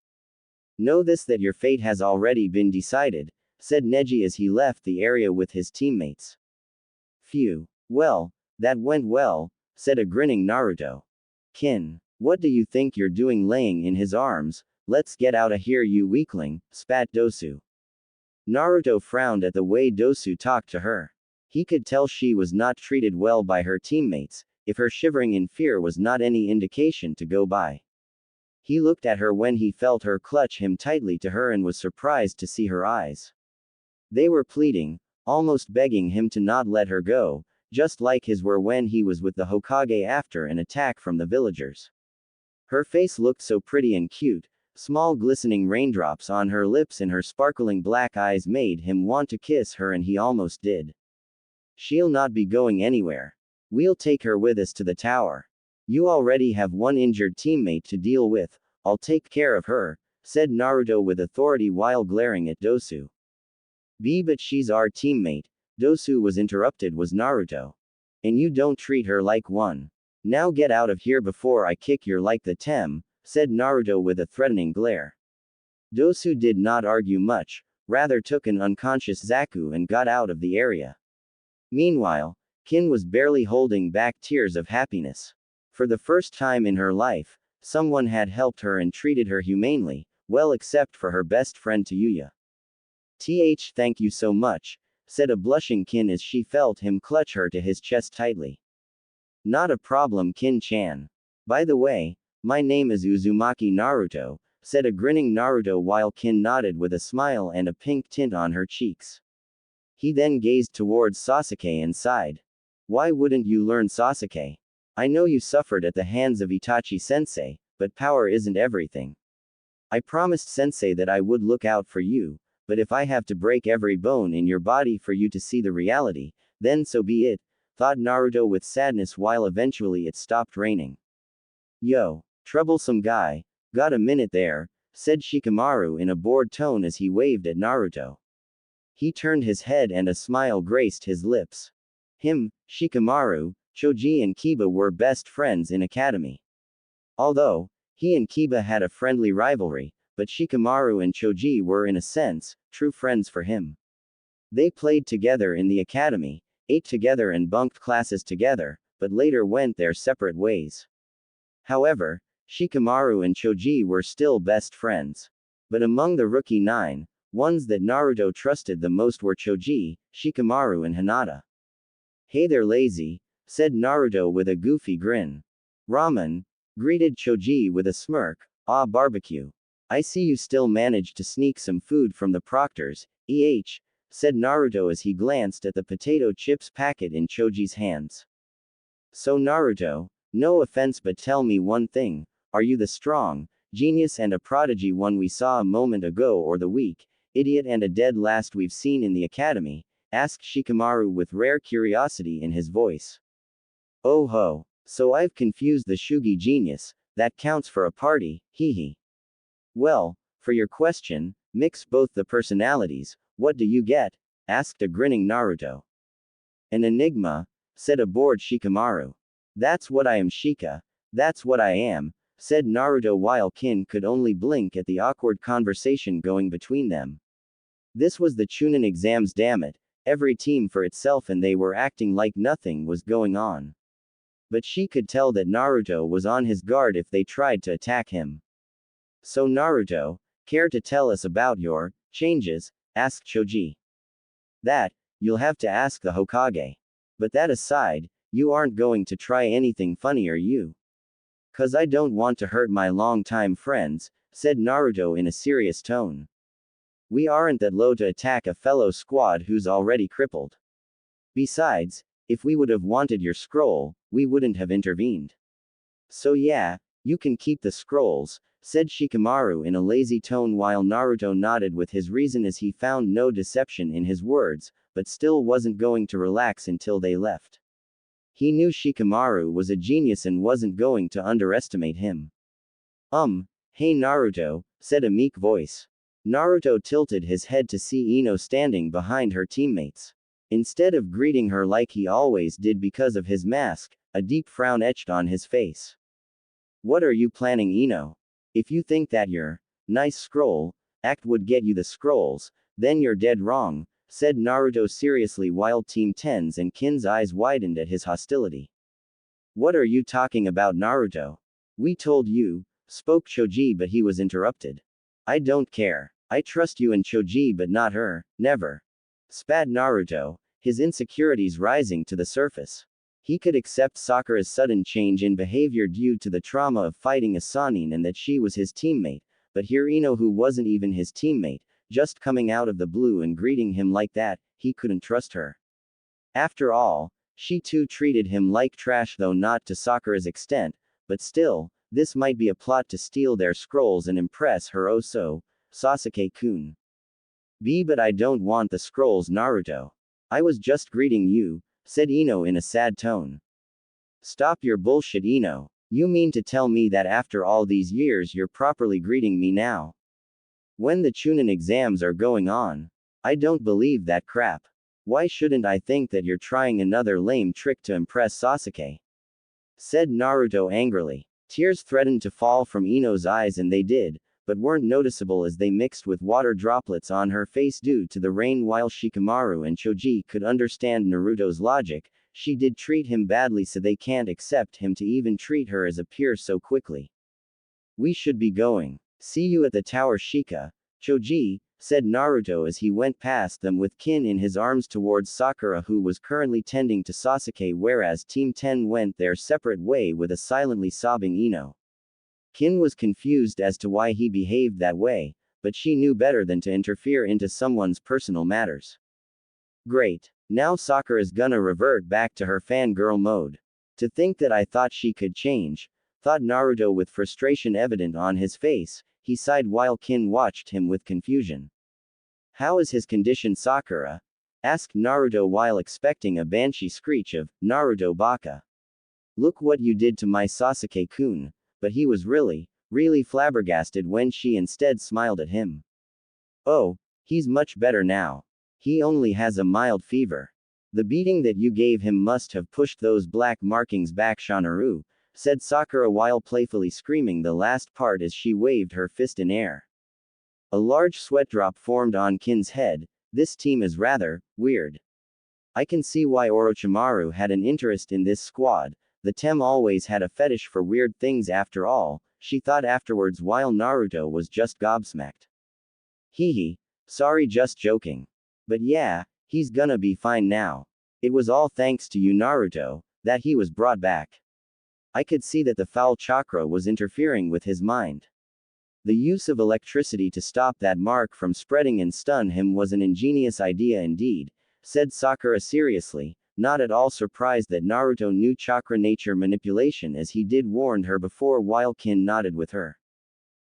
Speaker 1: Know this, that your fate has already been decided, said Neji as he left the area with his teammates. Phew. Well, that went well, said a grinning Naruto. Kin, what do you think you're doing laying in his arms? Let's get out of here, you weakling, spat Dosu. Naruto frowned at the way Dosu talked to her. He could tell she was not treated well by her teammates, if her shivering in fear was not any indication to go by. He looked at her when he felt her clutch him tightly to her and was surprised to see her eyes. They were pleading, almost begging him to not let her go, just like his were when he was with the Hokage after an attack from the villagers. Her face looked so pretty and cute, small glistening raindrops on her lips and her sparkling black eyes made him want to kiss her, and he almost did. She'll not be going anywhere. We'll take her with us to the tower. You already have one injured teammate to deal with, I'll take care of her, said Naruto with authority while glaring at Dosu. But she's our teammate, Dosu was interrupted was Naruto. And you don't treat her like one. Now get out of here before I kick your like the tem, said Naruto with a threatening glare. Dosu did not argue much, rather took an unconscious Zaku and got out of the area. Meanwhile, Kin was barely holding back tears of happiness. For the first time in her life, someone had helped her and treated her humanely, well except for her best friend Tayuya. Thank you so much, said a blushing Kin as she felt him clutch her to his chest tightly. Not a problem, Kin-chan. By the way, my name is Uzumaki Naruto, said a grinning Naruto while Kin nodded with a smile and a pink tint on her cheeks. He then gazed towards Sasuke and sighed. Why wouldn't you learn, Sasuke? I know you suffered at the hands of Itachi-sensei, but power isn't everything. I promised sensei that I would look out for you, but if I have to break every bone in your body for you to see the reality, then so be it, thought Naruto with sadness while eventually it stopped raining. Yo, troublesome guy, got a minute there, said Shikamaru in a bored tone as he waved at Naruto. He turned his head and a smile graced his lips. Him, Shikamaru, Choji and Kiba were best friends in academy. Although, he and Kiba had a friendly rivalry, but Shikamaru and Choji were in a sense, true friends for him. They played together in the academy, ate together and bunked classes together, but later went their separate ways. However, Shikamaru and Choji were still best friends. But among the rookie 9, ones that Naruto trusted the most were Choji, Shikamaru and Hinata. Hey there, lazy, said Naruto with a goofy grin. Ramen, greeted Choji with a smirk. Ah, barbecue. I see you still managed to sneak some food from the proctors, said Naruto as he glanced at the potato chips packet in Choji's hands. So Naruto, no offense, but tell me one thing, are you the strong, genius and a prodigy one we saw a moment ago, or the weak, idiot and a dead last we've seen in the academy? Asked Shikamaru with rare curiosity in his voice. Oh ho, so I've confused the Shugi genius, that counts for a party, hee. Well, for your question, mix both the personalities, what do you get? Asked a grinning Naruto. An enigma, said a bored Shikamaru. That's what I am, Shika, that's what I am, said Naruto while Kin could only blink at the awkward conversation going between them. This was the Chunin exams, damn it, every team for itself and they were acting like nothing was going on. But she could tell that Naruto was on his guard if they tried to attack him. So Naruto, care to tell us about your changes? Asked Choji. That, you'll have to ask the Hokage. But that aside, you aren't going to try anything funny, are you? 'Cause I don't want to hurt my long-time friends, said Naruto in a serious tone. We aren't that low to attack a fellow squad who's already crippled. Besides, if we would have wanted your scroll, we wouldn't have intervened. So yeah, you can keep the scrolls, said Shikamaru in a lazy tone while Naruto nodded with his reason as he found no deception in his words, but still wasn't going to relax until they left. He knew Shikamaru was a genius and wasn't going to underestimate him. Hey Naruto, said a meek voice. Naruto tilted his head to see Ino standing behind her teammates. Instead of greeting her like he always did because of his mask, a deep frown etched on his face. What are you planning, Ino? If you think that your nice scroll act would get you the scrolls, then you're dead wrong, said Naruto seriously while Team 10's and Kin's eyes widened at his hostility. What are you talking about, Naruto? We told you, spoke Choji, but he was interrupted. I don't care. I trust you and Choji but not her, never. Spat Naruto, his insecurities rising to the surface. He could accept Sakura's sudden change in behavior due to the trauma of fighting a Sannin and that she was his teammate, but here Ino, who wasn't even his teammate, just coming out of the blue and greeting him like that, he couldn't trust her. After all, she too treated him like trash, though not to Sakura's extent, but still, this might be a plot to steal their scrolls and impress her oh so, Sasuke-kun. But I don't want the scrolls, Naruto. I was just greeting you, said Ino in a sad tone. Stop your bullshit, Ino. You mean to tell me that after all these years you're properly greeting me now? When the Chunin exams are going on? I don't believe that crap. Why shouldn't I think that you're trying another lame trick to impress Sasuke? Said Naruto angrily. Tears threatened to fall from Ino's eyes, and they did, but weren't noticeable as they mixed with water droplets on her face due to the rain. While Shikamaru and Choji could understand Naruto's logic, she did treat him badly, so they can't accept him to even treat her as a peer so quickly. We should be going. See you at the tower, Shika. Choji, said Naruto as he went past them with Kin in his arms towards Sakura, who was currently tending to Sasuke, whereas Team 10 went their separate way with a silently sobbing Ino. Kin was confused as to why he behaved that way, but she knew better than to interfere into someone's personal matters. Great. Now Sakura's gonna revert back to her fangirl mode. To think that I thought she could change, thought Naruto with frustration evident on his face. He sighed while Kin watched him with confusion. How is his condition, Sakura? Asked Naruto while expecting a banshee screech of, Naruto baka. Look what you did to my Sasuke-kun. But he was really flabbergasted when she instead smiled at him. Oh, he's much better now. He only has a mild fever. The beating that you gave him must have pushed those black markings back, Shanaru, said Sakura while playfully screaming the last part as she waved her fist in air. A large sweat drop formed on Kin's head. This team is rather weird. I can see why Orochimaru had an interest in this squad. The Tem always had a fetish for weird things after all, she thought afterwards while Naruto was just gobsmacked. Hee, sorry, just joking. But yeah, he's gonna be fine now. It was all thanks to you, Naruto, that he was brought back. I could see that the foul chakra was interfering with his mind. The use of electricity to stop that mark from spreading and stun him was an ingenious idea indeed, said Sakura seriously, not at all surprised that Naruto knew chakra nature manipulation, as he did warn her before. While Kin nodded with her.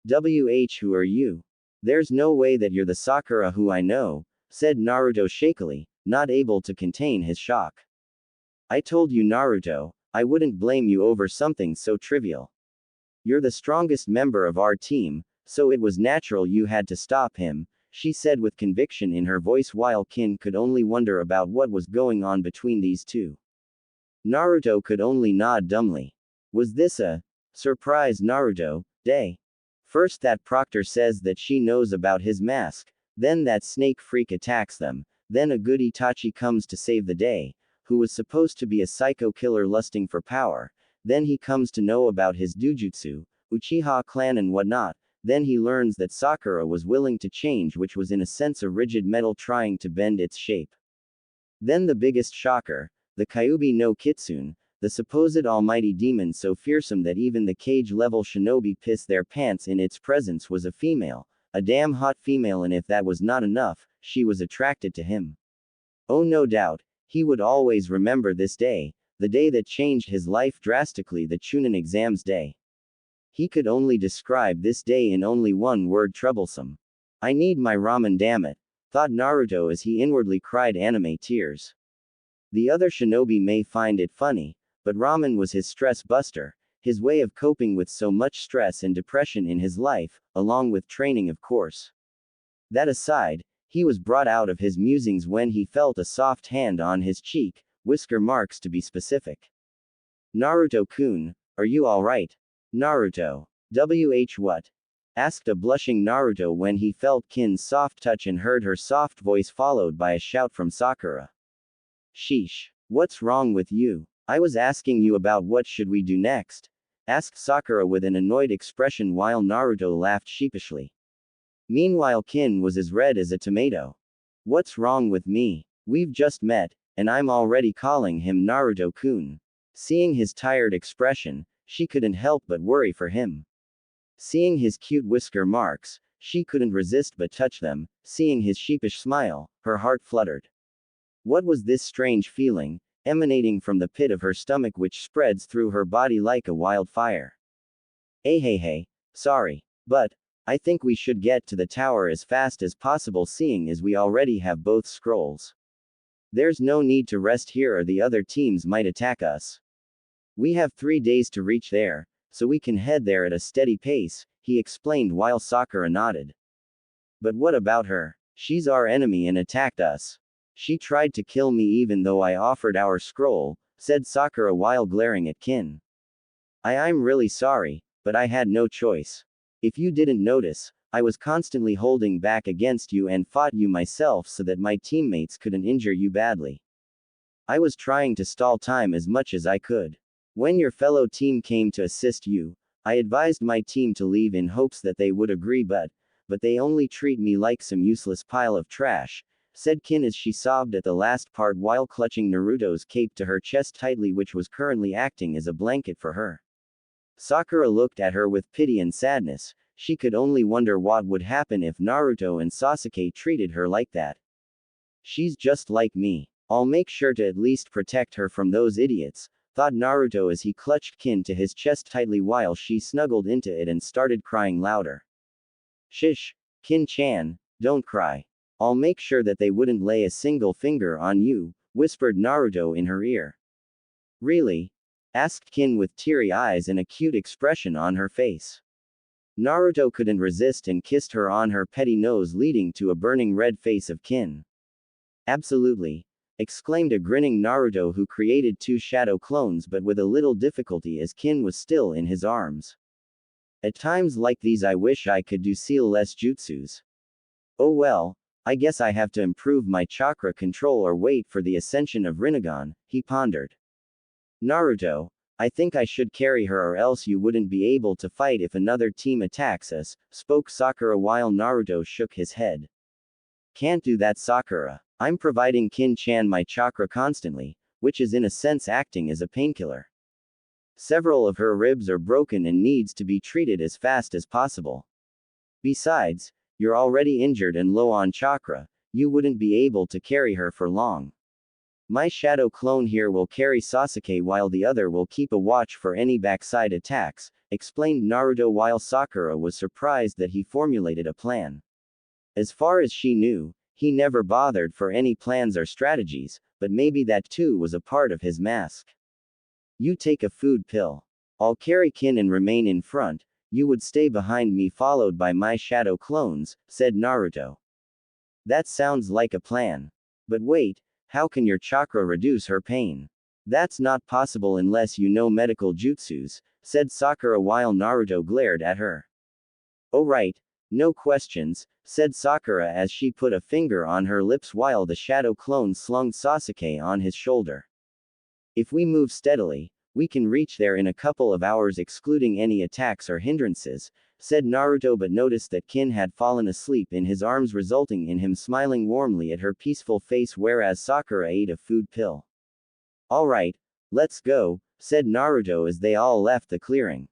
Speaker 1: Who are you? There's no way that you're the Sakura who I know, said Naruto shakily, not able to contain his shock. I told you, Naruto, I wouldn't blame you over something so trivial. You're the strongest member of our team, so it was natural you had to stop him, she said with conviction in her voice while Kin could only wonder about what was going on between these two. Naruto could only nod dumbly. Was this a surprise, Naruto day? First that Proctor says that she knows about his mask, then that snake freak attacks them, then a good Itachi comes to save the day, who was supposed to be a psycho killer lusting for power, then he comes to know about his dujutsu, Uchiha clan and whatnot. Then he learns that Sakura was willing to change, which was in a sense a rigid metal trying to bend its shape. Then the biggest shocker, the Kyuubi no Kitsune, the supposed almighty demon so fearsome that even the cage-level shinobi piss their pants in its presence, was a female, a damn hot female, and if that was not enough, she was attracted to him. Oh, no doubt, he would always remember this day, the day that changed his life drastically, the Chunin exams day. He could only describe this day in only one word: troublesome. I need my ramen, damn it, thought Naruto as he inwardly cried anime tears. The other shinobi may find it funny, but ramen was his stress buster, his way of coping with so much stress and depression in his life, along with training, of course. That aside, he was brought out of his musings when he felt a soft hand on his cheek, whisker marks to be specific. Naruto-kun, are you alright? Naruto. What? Asked a blushing Naruto when he felt Kin's soft touch and heard her soft voice followed by a shout from Sakura. Sheesh. What's wrong with you? I was asking you about what should we do next? Asked Sakura with an annoyed expression while Naruto laughed sheepishly. Meanwhile Kin was as red as a tomato. What's wrong with me? We've just met, and I'm already calling him Naruto-kun. Seeing his tired expression, she couldn't help but worry for him. Seeing his cute whisker marks, she couldn't resist but touch them. Seeing his sheepish smile, her heart fluttered. What was this strange feeling, emanating from the pit of her stomach which spreads through her body like a wildfire? Hey, sorry, but I think we should get to the tower as fast as possible seeing as we already have both scrolls. There's no need to rest here or the other teams might attack us. We have 3 days to reach there, so we can head there at a steady pace, he explained while Sakura nodded. But what about her? She's our enemy and attacked us. She tried to kill me even though I offered our scroll, said Sakura while glaring at Kin. I'm really sorry, but I had no choice. If you didn't notice, I was constantly holding back against you and fought you myself so that my teammates couldn't injure you badly. I was trying to stall time as much as I could. When your fellow team came to assist you, I advised my team to leave in hopes that they would agree but they only treat me like some useless pile of trash, said Kin as she sobbed at the last part while clutching Naruto's cape to her chest tightly which was currently acting as a blanket for her. Sakura looked at her with pity and sadness. She could only wonder what would happen if Naruto and Sasuke treated her like that. She's just like me. I'll make sure to at least protect her from those idiots, thought Naruto as he clutched Kin to his chest tightly while she snuggled into it and started crying louder. Shish, Kin-chan, don't cry. I'll make sure that they wouldn't lay a single finger on you, whispered Naruto in her ear. Really? Asked Kin with teary eyes and a cute expression on her face. Naruto couldn't resist and kissed her on her petty nose leading to a burning red face of Kin. Absolutely, exclaimed a grinning Naruto who created 2 shadow clones but with a little difficulty as Kin was still in his arms. At times like these I wish I could do seal less jutsus. Oh well, I guess I have to improve my chakra control or wait for the ascension of Rinnegan, he pondered. Naruto, I think I should carry her or else you wouldn't be able to fight if another team attacks us, spoke Sakura while Naruto shook his head. Can't do that Sakura. I'm providing Kin-chan my chakra constantly, which is in a sense acting as a painkiller. Several of her ribs are broken and needs to be treated as fast as possible. Besides, you're already injured and low on chakra, you wouldn't be able to carry her for long. My shadow clone here will carry Sasuke while the other will keep a watch for any backside attacks, explained Naruto while Sakura was surprised that he formulated a plan. As far as she knew, he never bothered for any plans or strategies, but maybe that too was a part of his mask. You take a food pill. I'll carry Kin and remain in front, you would stay behind me followed by my shadow clones, said Naruto. That sounds like a plan. But wait, how can your chakra reduce her pain? That's not possible unless you know medical jutsus, said Sakura while Naruto glared at her. Oh right, no questions, said Sakura as she put a finger on her lips while the shadow clone slung Sasuke on his shoulder. If we move steadily, we can reach there in a couple of hours excluding any attacks or hindrances, said Naruto but noticed that Kin had fallen asleep in his arms resulting in him smiling warmly at her peaceful face whereas Sakura ate a food pill. Alright, let's go, said Naruto as they all left the clearing.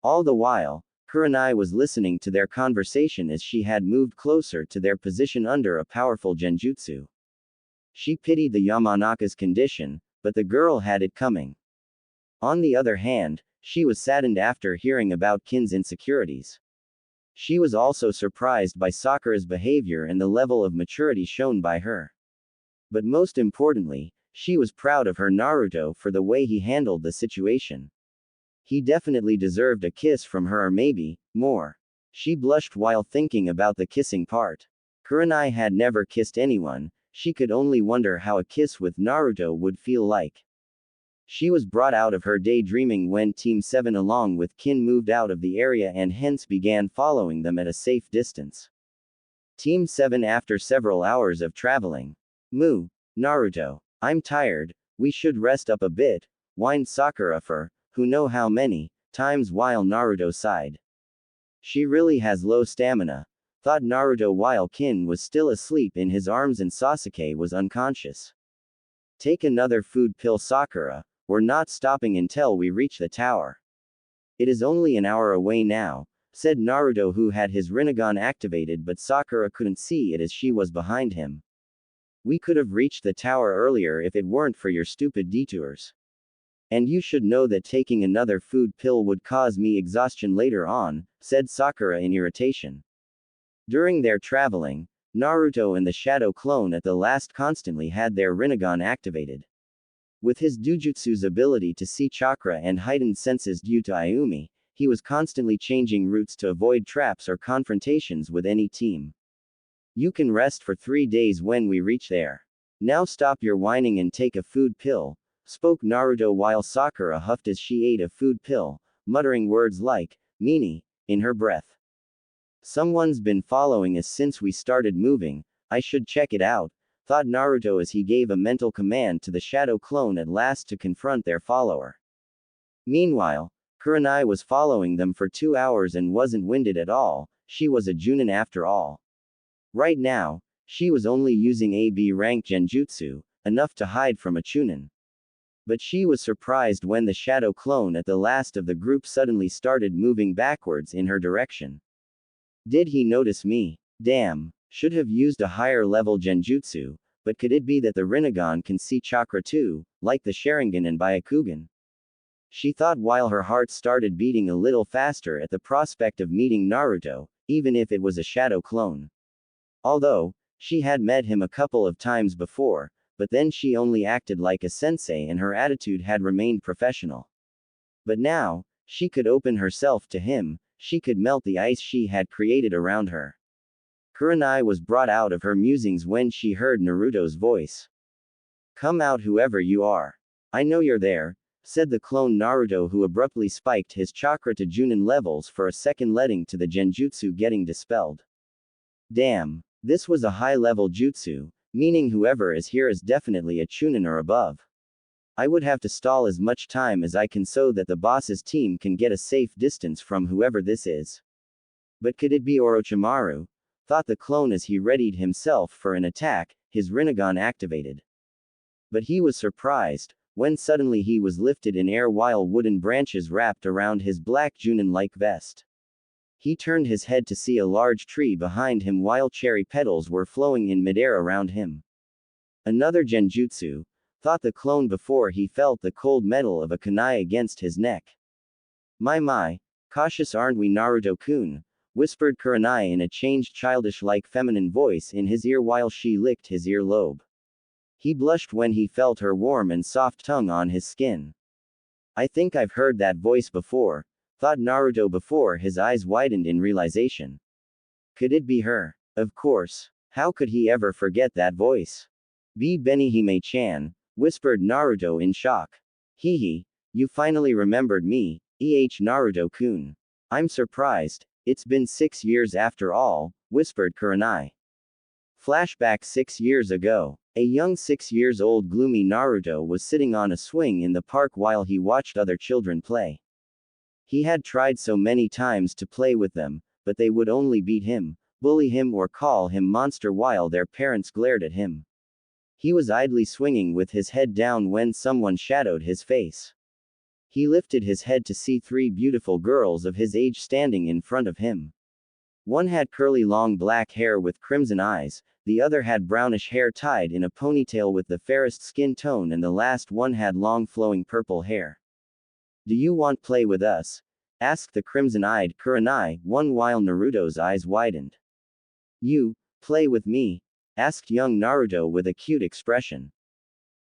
Speaker 1: All the while, Kurenai was listening to their conversation as she had moved closer to their position under a powerful genjutsu. She pitied the Yamanaka's condition, but the girl had it coming. On the other hand, she was saddened after hearing about Kin's insecurities. She was also surprised by Sakura's behavior and the level of maturity shown by her. But most importantly, she was proud of her Naruto for the way he handled the situation. He definitely deserved a kiss from her or maybe, more. She blushed while thinking about the kissing part. Kurenai had never kissed anyone, she could only wonder how a kiss with Naruto would feel like. She was brought out of her daydreaming when Team 7 along with Kin moved out of the area and hence began following them at a safe distance. Team 7 after several hours of traveling. Moo. Naruto. I'm tired, we should rest up a bit, whined Sakura for, who know how many, times while Naruto sighed. She really has low stamina, thought Naruto while Kin was still asleep in his arms and Sasuke was unconscious. Take another food pill, Sakura, we're not stopping until we reach the tower. It is only an hour away now, said Naruto, who had his Rinnegan activated, but Sakura couldn't see it as she was behind him. We could have reached the tower earlier if it weren't for your stupid detours. And you should know that taking another food pill would cause me exhaustion later on, said Sakura in irritation. During their traveling, Naruto and the Shadow Clone at the last constantly had their Rinnegan activated. With his Dujutsu's ability to see chakra and heightened senses due to Ayumi, he was constantly changing routes to avoid traps or confrontations with any team. You can rest for 3 days when we reach there. Now stop your whining and take a food pill, spoke Naruto while Sakura huffed as she ate a food pill, muttering words like, meanie, in her breath. Someone's been following us since we started moving, I should check it out, thought Naruto as he gave a mental command to the Shadow Clone at last to confront their follower. Meanwhile, Kurenai was following them for 2 hours and wasn't winded at all, she was a Junin after all. Right now, she was only using AB rank genjutsu, enough to hide from a Chunin. But she was surprised when the Shadow Clone at the last of the group suddenly started moving backwards in her direction. Did he notice me? Damn, should have used a higher level genjutsu, but could it be that the Rinnegan can see chakra too, like the Sharingan and Byakugan? She thought while her heart started beating a little faster at the prospect of meeting Naruto, even if it was a Shadow Clone. Although, she had met him a couple of times before, but then she only acted like a sensei and her attitude had remained professional. But now, she could open herself to him, she could melt the ice she had created around her. Kurenai was brought out of her musings when she heard Naruto's voice. Come out, whoever you are. I know you're there, said the clone Naruto, who abruptly spiked his chakra to Junin levels for a second, leading to the genjutsu getting dispelled. Damn, this was a high-level jutsu, meaning whoever is here is definitely a Chunin or above. I would have to stall as much time as I can so that the boss's team can get a safe distance from whoever this is. But could it be Orochimaru? Thought the clone as he readied himself for an attack, his Rinnegan activated. But he was surprised, when suddenly he was lifted in air while wooden branches wrapped around his black Junin-like vest. He turned his head to see a large tree behind him while cherry petals were flowing in midair around him. Another genjutsu, thought the clone before he felt the cold metal of a kunai against his neck. My, cautious aren't we, Naruto-kun, whispered Kurenai in a changed childish-like feminine voice in his ear while she licked his earlobe. He blushed when he felt her warm and soft tongue on his skin. I think I've heard that voice before, thought Naruto before his eyes widened in realization. Could it be her? Of course. How could he ever forget that voice? Be Benihime-chan, whispered Naruto in shock. Hehe, you finally remembered me, Naruto-kun. I'm surprised, it's been 6 years after all, whispered Kurenai. Flashback 6 years ago. A young 6 years old gloomy Naruto was sitting on a swing in the park while he watched other children play. He had tried so many times to play with them, but they would only beat him, bully him or call him monster while their parents glared at him. He was idly swinging with his head down when someone shadowed his face. He lifted his head to see 3 beautiful girls of his age standing in front of him. One had curly long black hair with crimson eyes, the other had brownish hair tied in a ponytail with the fairest skin tone, and the last one had long flowing purple hair. Do you want play with us? Asked the crimson-eyed Kurenai, one while Naruto's eyes widened. You, play with me? Asked young Naruto with a cute expression.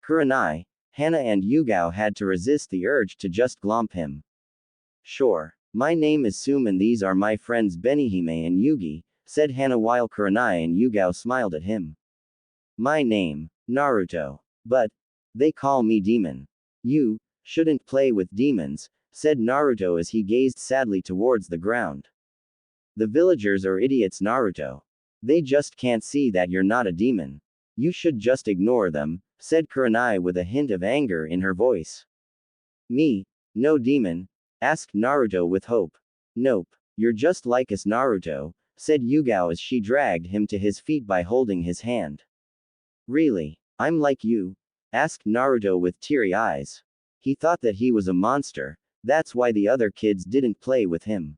Speaker 1: Kurenai, Hana and Yugao had to resist the urge to just glomp him. Sure. My name is Sum and these are my friends Benihime and Yugi, said Hana while Kurenai and Yugao smiled at him. My name, Naruto. But they call me Demon. You, Shouldn't play with demons, said Naruto as he gazed sadly towards the ground. The villagers are idiots, Naruto. They just can't see that you're not a demon. You should just ignore them, said Kurenai with a hint of anger in her voice. Me? No demon? Asked Naruto with hope. Nope. You're just like us, Naruto, said Yugao as she dragged him to his feet by holding his hand. Really? I'm like you? Asked Naruto with teary eyes. He thought that he was a monster, that's why the other kids didn't play with him.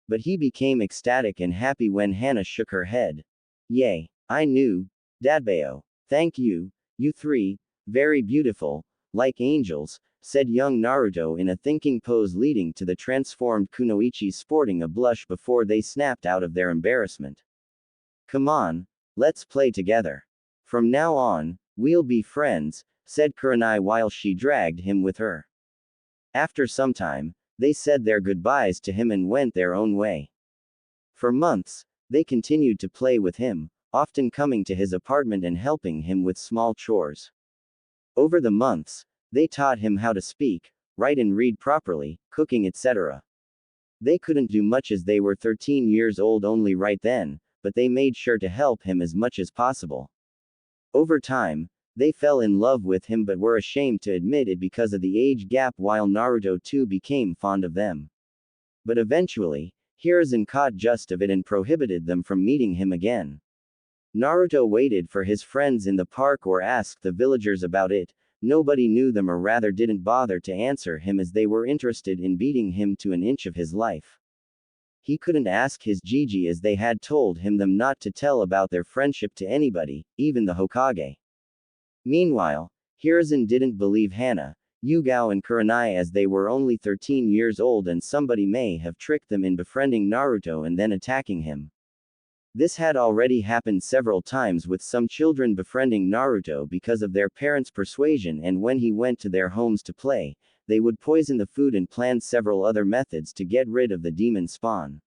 Speaker 1: But he became ecstatic and happy when Hana shook her head. Yay, I knew. Dadbao. Thank you, you three, very beautiful, like angels, said young Naruto in a thinking pose leading to the transformed Kunoichis sporting a blush before they snapped out of their embarrassment. Come on, let's play together. From now on, we'll be friends, said Kurenai while she dragged him with her. After some time, they said their goodbyes to him and went their own way. For months, they continued to play with him, often coming to his apartment and helping him with small chores. Over the months, they taught him how to speak, write and read properly, cooking, etc. They couldn't do much as they were 13 years old only right then, but they made sure to help him as much as possible. Over time, they fell in love with him but were ashamed to admit it because of the age gap while Naruto too became fond of them. But eventually, Hiruzen caught just of it and prohibited them from meeting him again. Naruto waited for his friends in the park or asked the villagers about it. Nobody knew them or rather didn't bother to answer him as they were interested in beating him to an inch of his life. He couldn't ask his Gigi as they had told him them not to tell about their friendship to anybody, even the Hokage. Meanwhile, Hiruzen didn't believe Hana, Yugao and Kurenai as they were only 13 years old and somebody may have tricked them in befriending Naruto and then attacking him. This had already happened several times with some children befriending Naruto because of their parents' persuasion, and when he went to their homes to play, they would poison the food and plan several other methods to get rid of the demon spawn.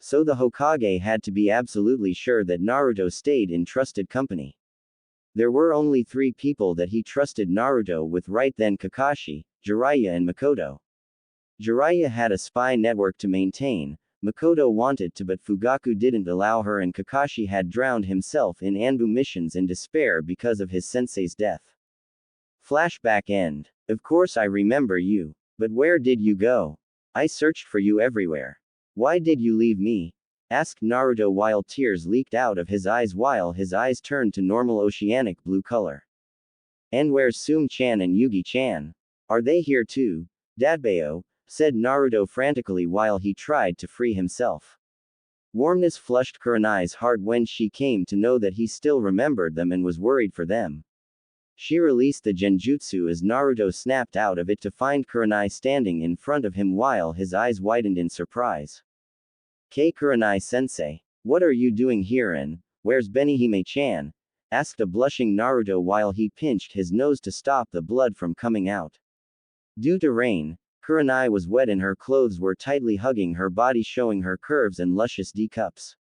Speaker 1: So the Hokage had to be absolutely sure that Naruto stayed in trusted company. There were only 3 people that he trusted Naruto with right then: Kakashi, Jiraiya and Mikoto. Jiraiya had a spy network to maintain, Mikoto wanted to but Fugaku didn't allow her, and Kakashi had drowned himself in Anbu missions in despair because of his sensei's death. Flashback end. Of course I remember you. But where did you go? I searched for you everywhere. Why did you leave me? Asked Naruto while tears leaked out of his eyes while his eyes turned to normal oceanic blue color. And where's Sum-chan and Yugi-chan? Are they here too? Dadbao, said Naruto frantically while he tried to free himself. Warmness flushed Kurenai's heart when she came to know that he still remembered them and was worried for them. She released the genjutsu as Naruto snapped out of it to find Kurenai standing in front of him while his eyes widened in surprise. Kurenai-sensei, what are you doing here and where's Benihime-chan? Asked a blushing Naruto while he pinched his nose to stop the blood from coming out. Due to rain, Kurenai was wet and her clothes were tightly hugging her body, showing her curves and luscious D-cups.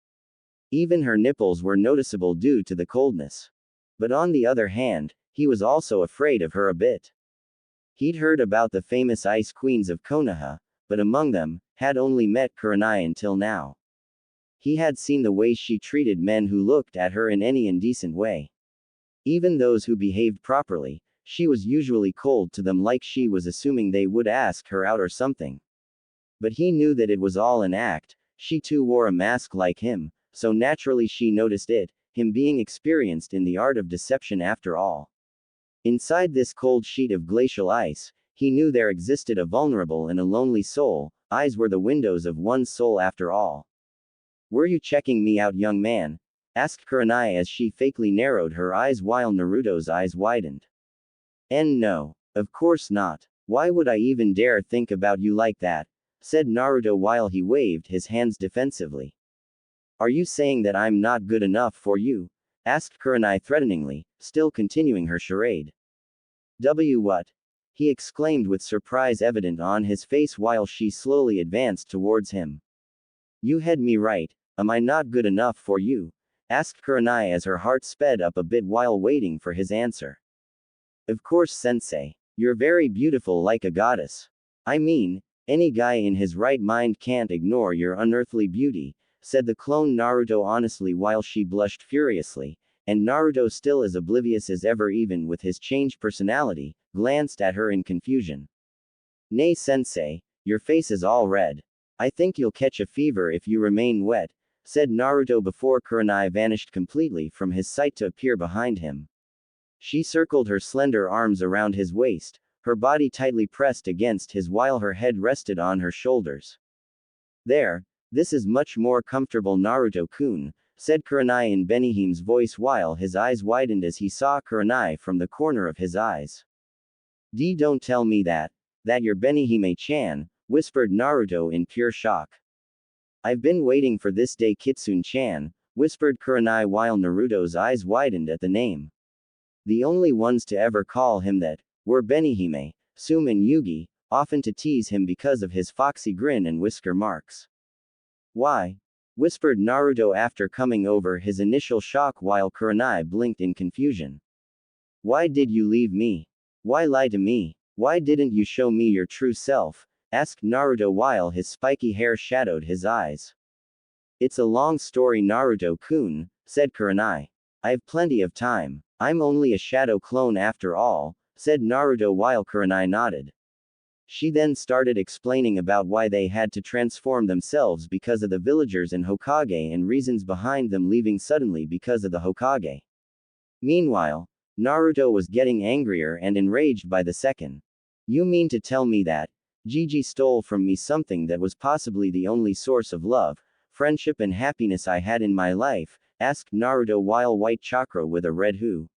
Speaker 1: Even her nipples were noticeable due to the coldness. But on the other hand, he was also afraid of her a bit. He'd heard about the famous ice queens of Konoha, but among them, had only met Kurenai until now. He had seen the way she treated men who looked at her in any indecent way. Even those who behaved properly, she was usually cold to them, like she was assuming they would ask her out or something. But he knew that it was all an act. She too wore a mask like him, so naturally she noticed it, him being experienced in the art of deception after all. Inside this cold sheet of glacial ice, he knew there existed a vulnerable and a lonely soul. Eyes were the windows of one's soul after all. Were you checking me out, young man? Asked Kurenai as she fakely narrowed her eyes while Naruto's eyes widened. No. Of course not. Why would I even dare think about you like that? Said Naruto while he waved his hands defensively. Are you saying that I'm not good enough for you? Asked Kurenai threateningly, still continuing her charade. What? He exclaimed with surprise evident on his face while she slowly advanced towards him. You had me right. Am I not good enough for you? Asked Kurenai as her heart sped up a bit while waiting for his answer. Of course, sensei. You're very beautiful like a goddess. I mean, any guy in his right mind can't ignore your unearthly beauty, said the clone Naruto honestly while she blushed furiously, and Naruto, still as oblivious as ever even with his changed personality, glanced at her in confusion. Nay sensei, your face is all red. I think you'll catch a fever if you remain wet, said Naruto before Kurenai vanished completely from his sight to appear behind him. She circled her slender arms around his waist, her body tightly pressed against his while her head rested on her shoulders. There, this is much more comfortable Naruto-kun, said Kurenai in Benihim's voice while his eyes widened as he saw Kurenai from the corner of his eyes. Don't tell me that you're Benihime-chan, whispered Naruto in pure shock. I've been waiting for this day, Kitsune-chan, whispered Kurenai while Naruto's eyes widened at the name. The only ones to ever call him that were Benihime, Sum and Yugi, often to tease him because of his foxy grin and whisker marks. Why? Whispered Naruto after coming over his initial shock while Kurenai blinked in confusion. Why did you leave me? Why lie to me? Why didn't you show me your true self? Asked Naruto while his spiky hair shadowed his eyes. It's a long story, Naruto-kun, said Kurenai. I've plenty of time. I'm only a shadow clone after all, said Naruto while Kurenai nodded. She then started explaining about why they had to transform themselves because of the villagers and Hokage and reasons behind them leaving suddenly because of the Hokage. Meanwhile, Naruto was getting angrier and enraged by the second. You mean to tell me that Gigi stole from me something that was possibly the only source of love, friendship and happiness I had in my life? Asked Naruto while White Chakra with a red hue